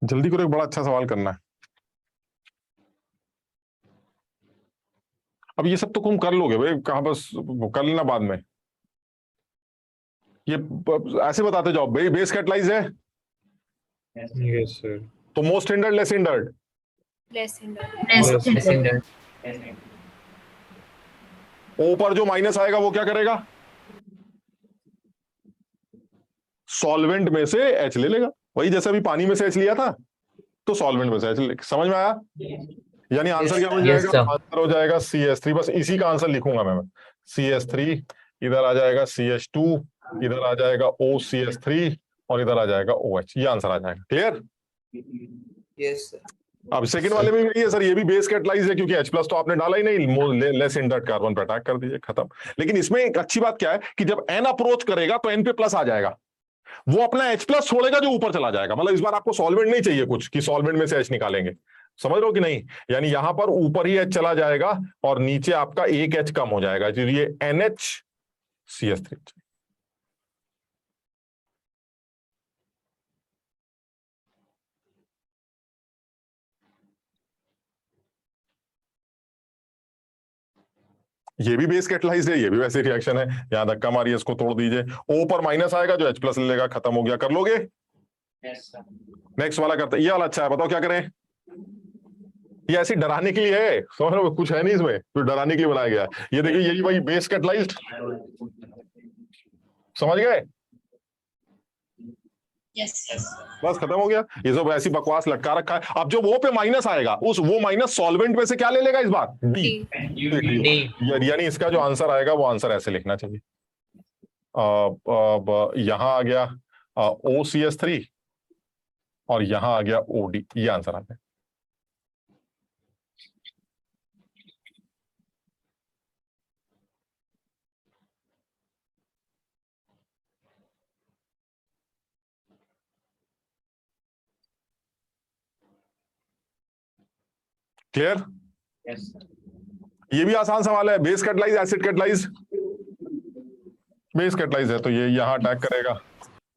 जल्दी करो, एक बड़ा अच्छा सवाल करना है। अब ये सब तो तुम कर लोगे भाई, कहाँ बस कर लेना बाद में। ये ऐसे बताते जाओ भाई, बेस कैटलाइज है। Yes sir. तो most hindered less hindered, less hindered. O पर जो माइनस आएगा वो क्या करेगा, सॉल्वेंट में से एच ले लेगा। वही जैसे अभी पानी में से एच लिया था, तो सॉल्वेंट में से एच ले। समझ में आया? यानी आंसर क्या हो जाएगा? आंसर हो जाएगा CH3। बस इसी का आंसर लिखूंगा मैं CH3, इधर आ जाएगा CH2, इधर आ जाएगा OCH3 और इधर आ जाएगा OH। ये आंसर आ जाएगा। क्लियर? Yes sir. अब सेकंड वाले में भी है सर, ये भी बेस कैटलाइज है, क्योंकि H प्लस तो आपने डाला ही नहीं, लेस हिंडर्ड कार्बन पे अटैक कर दीजिए, खत्म। लेकिन इसमें एक अच्छी बात क्या है कि जब N अप्रोच करेगा तो N पे प्लस आ जाएगा, वो अपना H प्लस छोड़ेगा जो ऊपर चला जाएगा। मतलब इस बार आपको सॉल्वेंट नहीं चाहिए कुछ कि सॉल्वेंट में से H निकालेंगे, समझ रहे हो कि नहीं? यानी यहां पर ऊपर ही H चला जाएगा और नीचे आपका एक H कम हो जाएगा, तो ये NHCH3। ये भी बेस कैटलाइज्ड है, ये भी वैसे रिएक्शन है। यहां धक्का मारिए, इसको तोड़ दीजिए, O पर माइनस आएगा जो H प्लस ले लेगा, खत्म हो गया। कर लोगे? नेक्स्ट वाला करते, ये वाला अच्छा है, बताओ क्या करें? ये ऐसी डराने के लिए है, समझ रहे हो? कुछ है नहीं इसमें, तो डराने के लिए बनाया गया है। ये देखिए, यही वही बेस कैटलाइज्ड, समझ गए? बस खत्म हो गया। ये सब ऐसी बकवास लटका रखा है। अब जो वो पे माइनस आएगा उस वो माइनस सॉल्वेंट में से क्या ले लेगा इस बार? डी। यानी इसका जो आंसर आएगा वो आंसर ऐसे लिखना चाहिए। अब यहां आ गया OCS3 और यहां आ गया OD, ये आंसर आ गया। क्लियर? ये भी आसान सवाल है। Base catalyse, acid catalyse. Base catalyze है तो ये यहां अटैक करेगा,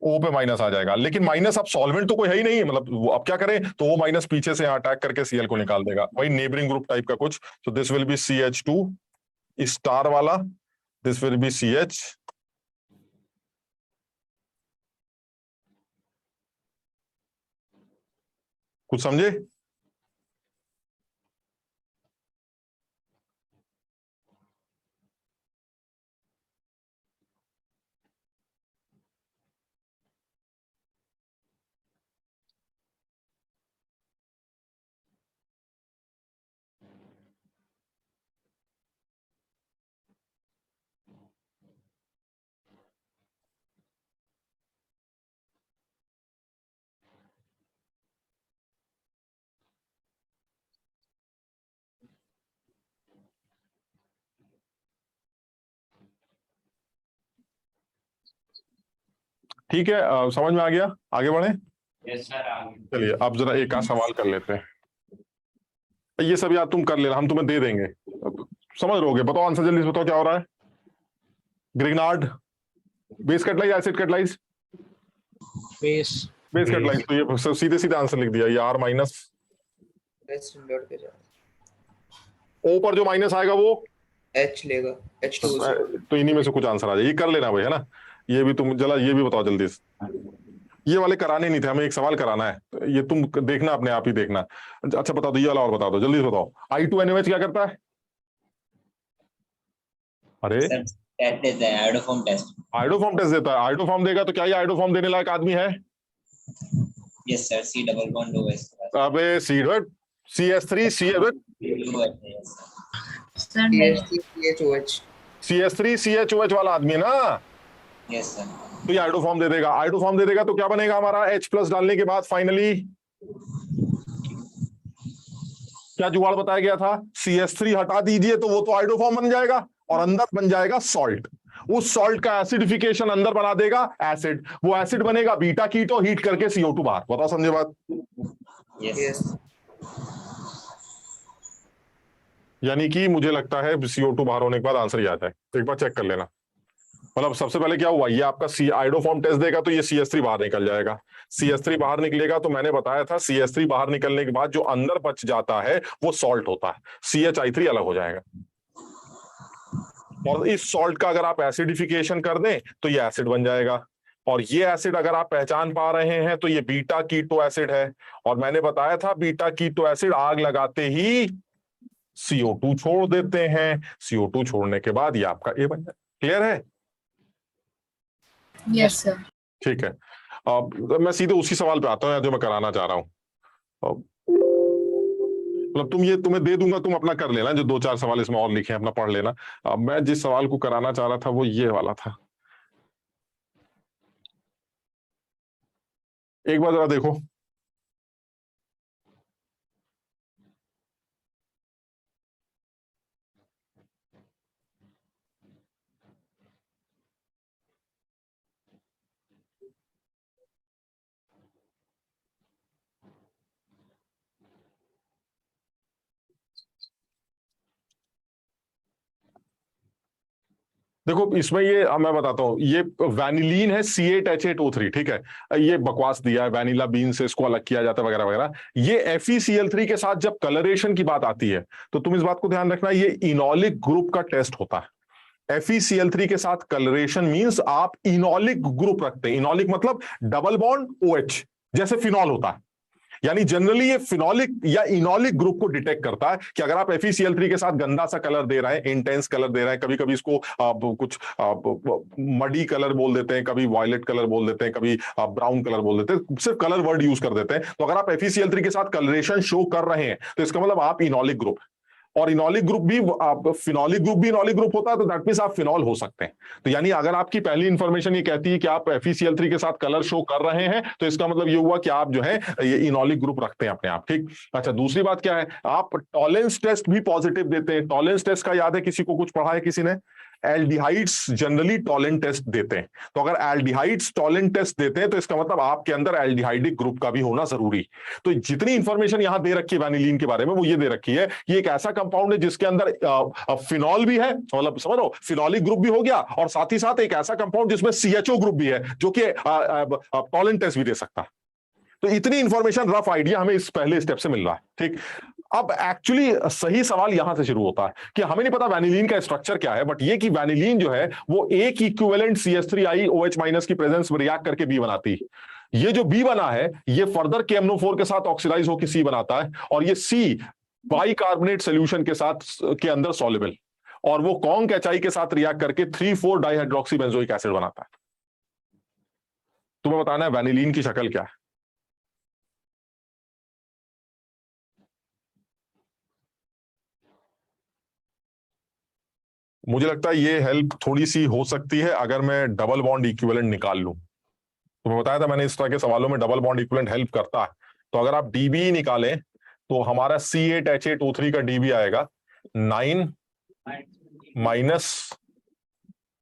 O पे माइनस आ जाएगा, लेकिन माइनस अब सॉल्वेंट तो कोई है ही नहीं, मतलब वो अब क्या करें, तो वो माइनस पीछे से यहाँ अटैक करके Cl को निकाल देगा, वही नेबरिंग ग्रुप टाइप का कुछ। तो this will be CH2 star वाला, दिस विल बी CH, कुछ समझे? ठीक है, समझ में आ गया? आगे बढ़े। चलिए अब जरा एक आध सवाल कर लेते हैं। ये सब यार तुम कर लेना, हम तुम्हें दे देंगे, समझ लोगे। बताओ आंसर जल्दी से, बताओ क्या हो रहा है। Grignard, base catalyse, acid catalyse? Base catalyse. तो ये सीधे सीधे आंसर लिख दिया, ये R माइनस, O पर जो माइनस आएगा वो H लेगा, H2। तो इन्हीं में से कुछ आंसर आ जाए। ये कर लेना भाई, है ना। ये भी तुम जला, ये भी बताओ जल्दी से। ये वाले कराने नहीं थे, हमें एक सवाल कराना है, ये तुम देखना, अपने आप ही देखना। अच्छा बता दो, ये वाला और बता दो, जल्दी से बताओ। I2NOH क्या करता है? अरे आइडोफॉर्म टेस्ट। आइडोफॉर्म टेस्ट देता है। आइडोफॉर्म देगा तो क्या ये आइडोफॉर्म देने लायक आदमी है? Yes sir, C double bond OH। अबे CS3 CS3 CHOH वाला आदमी है ना। Yes sir. तो ये आइडोफॉर्म दे देगा। आइडोफॉर्म दे देगा तो क्या बनेगा हमारा? H+ डालने के बाद फाइनली क्या जुगाड़ बताया गया था? CS3 हटा दीजिए तो वो तो आइडोफॉर्म बन जाएगा और अंदर बन जाएगा सॉल्ट। उस सॉल्ट का एसिडिफिकेशन अंदर बना देगा एसिड। वो एसिड बनेगा बीटा कीटो, हीट करके CO2 बाहर। बताओ समझे बात? यस। यानी कि मुझे लगता है CO2 बाहर होने के बाद आंसर ही आता है। एक बार चेक कर लेना। मतलब सबसे पहले क्या हुआ, ये आपका आइडोफॉर्म टेस्ट देगा तो ये CS3 बाहर निकल जाएगा। CS3 बाहर निकलेगा तो मैंने बताया था CS3 बाहर निकलने के बाद जो अंदर बच जाता है वो सॉल्ट होता है। CHI3 अलग हो जाएगा और इस सॉल्ट का अगर आप एसिडिफिकेशन कर दें तो ये एसिड बन जाएगा। और ये एसिड अगर आप पहचान पा रहे हैं तो ये बीटा कीटो एसिड है। और मैंने बताया था बीटा कीटो एसिड आग लगाते ही CO2 छोड़ देते हैं। CO2 छोड़ने के बाद ये आपका A बन जाए। क्लियर है? Yes sir. ठीक है, अब मैं सीधे उसी सवाल पे आता हूँ जो मैं कराना चाह रहा हूँ। मतलब तुम्हें दे दूंगा, तुम अपना कर लेना। जो 2-4 सवाल इसमें और लिखे हैं अपना पढ़ लेना। मैं जिस सवाल को कराना चाह रहा था वो ये वाला था। एक बार जरा देखो। देखो इसमें ये मैं बताता हूँ, ये वैनिलीन है C8H8O3। ठीक है, ये बकवास दिया है, वैनिला बीन से इसको अलग किया जाता है वगैरह वगैरह। ये FeCl3 के साथ जब कलरेशन की बात आती है तो तुम इस बात को ध्यान रखना, ये इनॉलिक ग्रुप का टेस्ट होता है। FeCl3 के साथ कलरेशन मींस आप इनॉलिक ग्रुप रखते हैं। इनॉलिक मतलब डबल बॉन्ड OH, जैसे फिनॉल होता है। यानी जनरली ये फिनोलिक या इनोलिक ग्रुप को डिटेक्ट करता है कि अगर आप FeCl3 के साथ गंदा सा कलर दे रहे हैं, इंटेंस कलर दे रहे हैं, कभी कभी इसको कुछ मडी कलर बोल देते हैं, कभी वायलेट कलर बोल देते हैं, कभी ब्राउन कलर बोल देते हैं, सिर्फ कलर वर्ड यूज कर देते हैं। तो अगर आप FeCl3 के साथ कलरेशन शो कर रहे हैं तो इसका मतलब आप इनोलिक ग्रुप, और इनोलिक ग्रुप भी फिनोलिक ग्रुप भी इनोलिक ग्रुप होता है, तो दैट मींस आप फिनोल हो सकते हैं। तो यानी अगर आपकी पहली इंफॉर्मेशन ये कहती है कि आप FeCl3 के साथ कलर शो कर रहे हैं तो इसका मतलब ये हुआ कि आप जो है ये इनोलिक ग्रुप रखते हैं अपने आप। ठीक, अच्छा दूसरी बात क्या है, आप टॉलेंस टेस्ट भी पॉजिटिव देते हैं। टॉलेंस टेस्ट का याद है किसी को, कुछ पढ़ा है किसी ने? एल्डिहाइड्स जनरली टॉलेंट टेस्ट देते हैं। तो अगर एल्डिहाइड्स टॉलेंट टेस्ट देते हैं तो इसका मतलब आपके अंदर एल्डिहाइडिक ग्रुप का भी होना जरूरी। तो जितनी इंफॉर्मेशन यहां दे रखी है वैनिलीन के बारे में वो ये दे रखी है, ये एक ऐसा कंपाउंड है जिसके अंदर फिनॉल भी है, मतलब समझ लो फिनॉलिक ग्रुप भी हो गया, और साथ ही साथ एक ऐसा कंपाउंड जिसमें CHO ग्रुप भी है जो कि टॉलेंट टेस्ट भी दे सकता है। तो इतनी इंफॉर्मेशन रफ आइडिया हमें इस पहले स्टेप से मिल रहा है। ठीक, अब एक्चुअली सही सवाल यहां से शुरू होता है कि हमें नहीं पता वैनिलीन का स्ट्रक्चर क्या है, बट ये कि वैनिलीन जो है वो एक इक्विवेलेंट CH3IOH- की प्रेजेंस में रिएक्ट करके बी बनाती है। ये जो बी बना है ये फर्दर KMnO4 के साथ ऑक्सीडाइज होकर सी बनाता है, और ये सी बाइकार्बोनेट सोल्यूशन के साथ के अंदर सॉल्युबल, और वो कॉन्क HI के साथ रिएक्ट करके 3,4 डाइहाइड्रोक्सीबेंजोइक एसिड बनाता है। तुम्हें बताना है वैनिलीन की शक्ल क्या है। मुझे लगता है ये हेल्प थोड़ी सी हो सकती है अगर मैं डबल बॉन्ड इक्विवेलेंट निकाल लूं। तो मैं बताया था मैंने इस तरह के सवालों में डबल बॉन्ड इक्विवेलेंट हेल्प करता है। तो अगर आप DB निकालें तो हमारा C8H8O3 का DB आएगा 9 -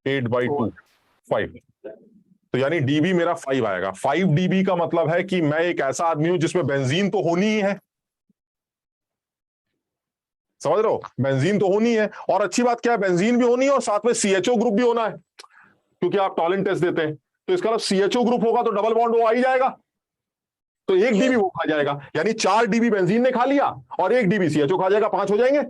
8/2 5। तो यानी DB मेरा 5 आएगा। 5 DB का मतलब है कि मैं एक ऐसा आदमी हूं जिसमें बेंजीन तो होनी ही है, समझ रहे हो, बेंजीन तो होनी है। और अच्छी बात क्या है, बेंजीन भी होनी है और साथ में CHO ग्रुप भी होना है, क्योंकि आप टॉलेंट टेस्ट देते हैं। तो इसका मतलब CHO ग्रुप होगा तो डबल बॉन्ड वो आ ही जाएगा, तो 1 DB वो खा जाएगा, यानी 4 DB बेंजीन ने खा लिया और 1 DB CHO खा जाएगा, 5 हो जाएंगे।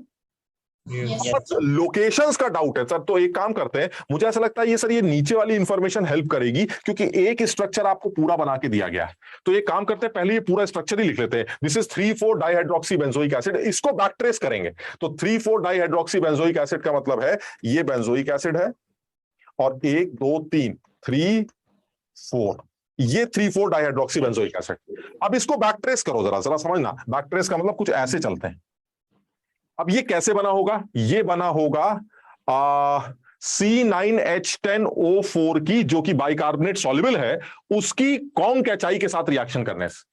लोकेशंस का डाउट है सर, तो एक काम करते हैं, मुझे ऐसा लगता है ये सर ये नीचे वाली इंफॉर्मेशन हेल्प करेगी, क्योंकि एक स्ट्रक्चर आपको पूरा बना के दिया गया है। तो एक काम करते हैं, पहले ये पूरा स्ट्रक्चर ही लिख लेते हैं। दिस इज 3,4 डाइहाइड्रोक्सीबेंजोइक एसिड, इसको बैक ट्रेस करेंगे। तो 3,4 डाइहाइड्रोक्सीबेंजोइक एसिड का मतलब है ये बेंजोइक एसिड है, और 1 2 3 3 4 ये 3,4 डाइहाइड्रोक्सीबेंजोइक एसिड। अब इसको बैक ट्रेस करो, जरा समझना, बैक ट्रेस का मतलब कुछ ऐसे चलते हैं। अब ये कैसे बना होगा, ये बना होगा C9H10O4 की, जो कि बाइकार्बोनेट सॉल्युबल है, उसकी कॉन्क HI के साथ रिएक्शन करने से।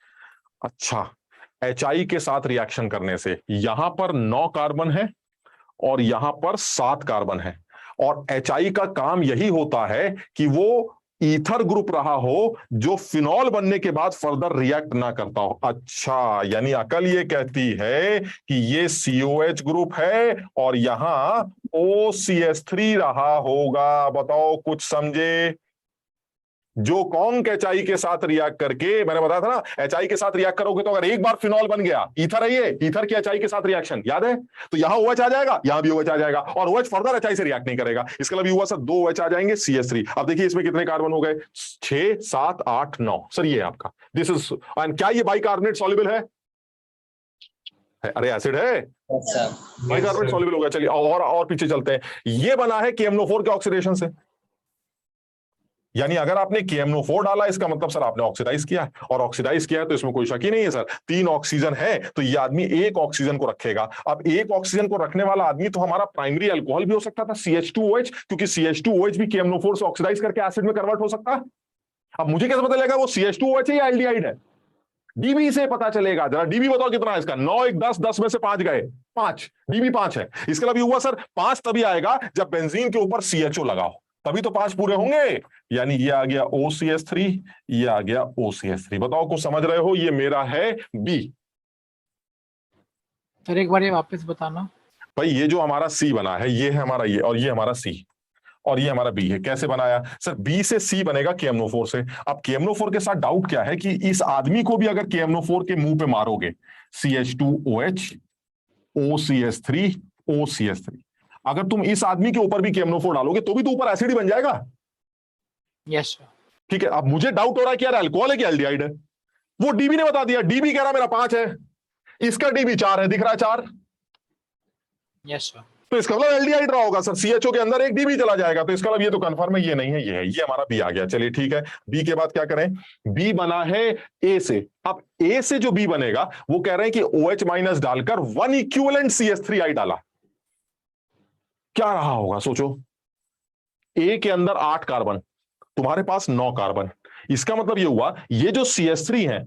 अच्छा, HI के साथ रिएक्शन करने से यहां पर 9 कार्बन है और यहां पर 7 कार्बन है, और HI का काम यही होता है कि वो ईथर ग्रुप रहा हो जो फिनॉल बनने के बाद फर्दर रिएक्ट ना करता हो। अच्छा, यानी अकल ये कहती है कि ये COH ग्रुप है और यहां OCH3 रहा होगा। बताओ कुछ समझे? जो कॉन्क HI के साथ रिएक्ट करके, मैंने बताया था ना, HI के साथ रिएक्ट करोगे तो अगर एक बार फिनॉल बन गया, ईथर है ये, ईथर के HI के साथ रिएक्शन याद है, तो यहां OH आ जाएगा, यहां भी OH आ जाएगा, और OH फर्दर HI से रिएक्ट नहीं करेगा। इसका मतलब हुआ सर 2 OH आ जाएंगे, CH3। अब देखिए इसमें कितने कार्बन हो गए, 6 7 8 9 सर, ये आपका दिस इज। एंड क्या ये बाइकार्बोनेट सॉल्युबल है? अरे एसिड है, बाइकार्बोनेट सॉल्युबल हो गया। चलिए और पीछे चलते हैं। ये बना है KMnO4 के ऑक्सीडेशन से, यानी अगर आपने KMnO4 डाला इसका मतलब सर आपने ऑक्सीडाइज किया है, और ऑक्सीडाइज किया है तो इसमें कोई शक ही नहीं है सर। 3 ऑक्सीजन है तो ये आदमी 1 ऑक्सीजन को रखेगा। अब 1 ऑक्सीजन को रखने वाला आदमी तो हमारा प्राइमरी अल्कोहल भी हो सकता था, CH2OH, क्योंकि CH2OH भी KMnO4 से ऑक्सीडाइज करके एसिड में कन्वर्ट हो सकता है। अब मुझे कैसे पता चलेगा वो CH2OH है या एल्डिहाइड है? DB से पता चलेगा। जरा DB बताओ कितना है इसका? 9 1 10 10 में से 5 गए, 5 DB 5 है। इसका मतलब हुआ सर 5 तभी आएगा जब बेंजीन के ऊपर CHO लगाओ, तभी तो 5 पूरे होंगे। यानी ये आ गया OCH3, ये आ गया OCH3। बताओ कुछ समझ रहे हो? ये मेरा है B। सर एक बार ये वापस बताना भाई। ये जो हमारा C बना है ये है हमारा ये, और ये हमारा C, और ये हमारा B है। कैसे बनाया सर? B से C बनेगा KMnO4 से। अब KMnO4 के साथ डाउट क्या है कि इस आदमी को भी अगर KMnO4 के मुंह पे मारोगे, CH2OH OCH3 OCH3, अगर तुम इस आदमी के ऊपर भी KMnO4 डालोगे तो भी तो ऊपर एसिड ही बन जाएगा। Yes sir. ठीक है, अब मुझे डाउट हो रहा है कि यार अल्कोहल है कि एल्डिहाइड है? वो डीबी ने बता दिया, डीबी कह रहा मेरा 5 है, इसका डीबी 4 है, दिख रहा है 4। Yes sir. तो इसका मतलब एलडीआई ड्रॉ होगा सर, सीएचओ के अंदर एक डीबी चला जाएगा, तो इसका मतलब ये तो कंफर्म है, ये नहीं है, ये है, ये हमारा बी आ गया। चलिए ठीक है, बी के बाद क्या करें, बी बना है ए से। अब ए से जो बी बनेगा वो कह रहे हैं कि OH माइनस डालकर 1 इक्विवेलेंट CH3I डाला, क्या रहा होगा सोचो। ए के अंदर 8 कार्बन, तुम्हारे पास 9 कार्बन, इसका मतलब ये हुआ ये जो CH3 है,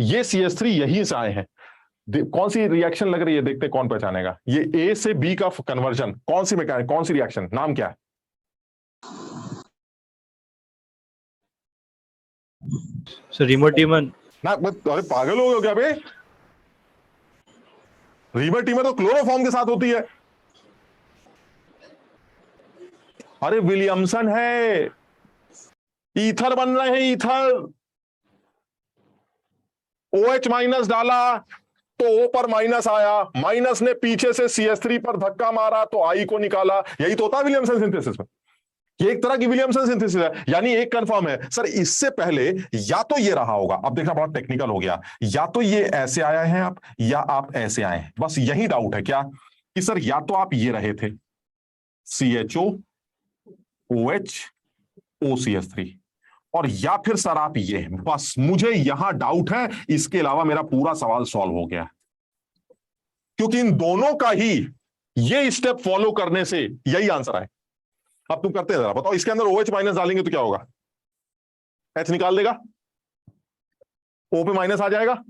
ये CH3 यहीं से आए हैं। कौन सी रिएक्शन लग रही है, देखते कौन पहचानेगा। ये ए से बी का कन्वर्जन, कौन सी मैकेनिक, कौन सी रिएक्शन, नाम क्या है? सर रीमोटीमन ना अरे पागल हो गए क्या बे, रीमोटीमन तो क्लोरोफॉर्म के साथ होती है। अरे विलियमसन है, ईथर बन रहे हैं, ईथर। OH माइनस डाला तो O पर माइनस आया, माइनस ने पीछे से CH3 पर धक्का मारा तो I को निकाला। यही तो होता है विलियमसन सिंथेसिस में, ये एक तरह की विलियमसन सिंथेसिस है। यानी एक कंफर्म है सर, इससे पहले या तो ये रहा होगा, अब देखना बड़ा टेक्निकल हो गया, या तो ये ऐसे आए हैं आप, या आप ऐसे आए हैं। बस यही डाउट है क्या कि सर या तो आप ये रहे थे CHO OH OCH3, और या फिर सर आप ये, बस मुझे यहां डाउट है, इसके अलावा मेरा पूरा सवाल सॉल्व हो गया। क्योंकि इन दोनों का ही ये स्टेप फॉलो करने से यही आंसर आए। अब तुम करते हैं जरा बताओ, इसके अंदर OH माइनस डालेंगे तो क्या होगा, H निकाल देगा, O पे माइनस आ जाएगा,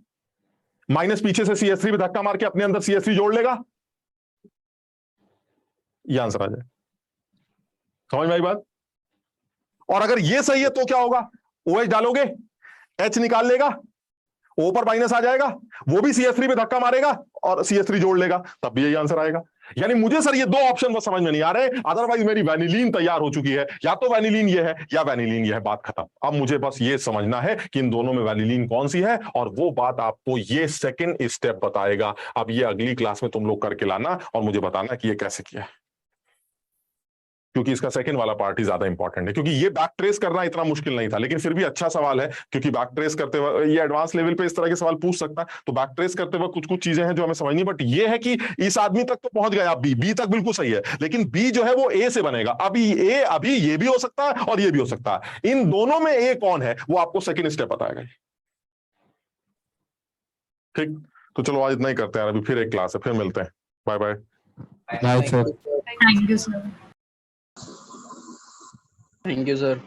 माइनस पीछे से CH3 पे धक्का मार के अपने अंदर CH3 जोड़ लेगा, ये आंसर आ जाए। समझ में आई बात? और अगर ये सही है तो क्या होगा, OH डालोगे, H निकाल लेगा, O पर माइनस आ जाएगा, वो भी CH3 पे धक्का मारेगा और CH3 जोड़ लेगा, तब भी यही आंसर आएगा। यानी मुझे सर ये दो ऑप्शन बस समझ में नहीं आ रहे, अदरवाइज मेरी वैनिलीन तैयार हो चुकी है, या तो वैनिलीन ये है या वैनिलीन ये है, बात खत्म। अब मुझे बस ये समझना है कि इन दोनों में वैनिलीन कौन सी है, और वो बात आपको ये सेकंड स्टेप बताएगा। अब ये अगली क्लास में तुम लोग करके लाना और मुझे बताना कि ये कैसे किया है, क्योंकि इसका सेकंड वाला पार्ट ही ज्यादा इंपॉर्टेंट है। क्योंकि ये बैक ट्रेस करना इतना मुश्किल नहीं था, लेकिन फिर भी अच्छा सवाल है, क्योंकि बैक ट्रेस करते वक्त ये एडवांस लेवल पे इस तरह के सवाल पूछ सकता है, तो बैक ट्रेस करते वक्त कुछ कुछ चीजें हैं जो हमें समझनी। बट ये है कि इस आदमी तक तो पहुंच गया, बी तक बिल्कुल सही है, लेकिन बी जो है वो ए से बनेगा। अभी ये भी हो सकता है और ये भी हो सकता है, इन दोनों में ए कौन है वो आपको सेकेंड स्टेप बताएगा। ठीक, तो चलो आज इतना ही करते हैं, अभी फिर एक क्लास है, फिर मिलते हैं, bye bye. Thank you sir. Thank you sir.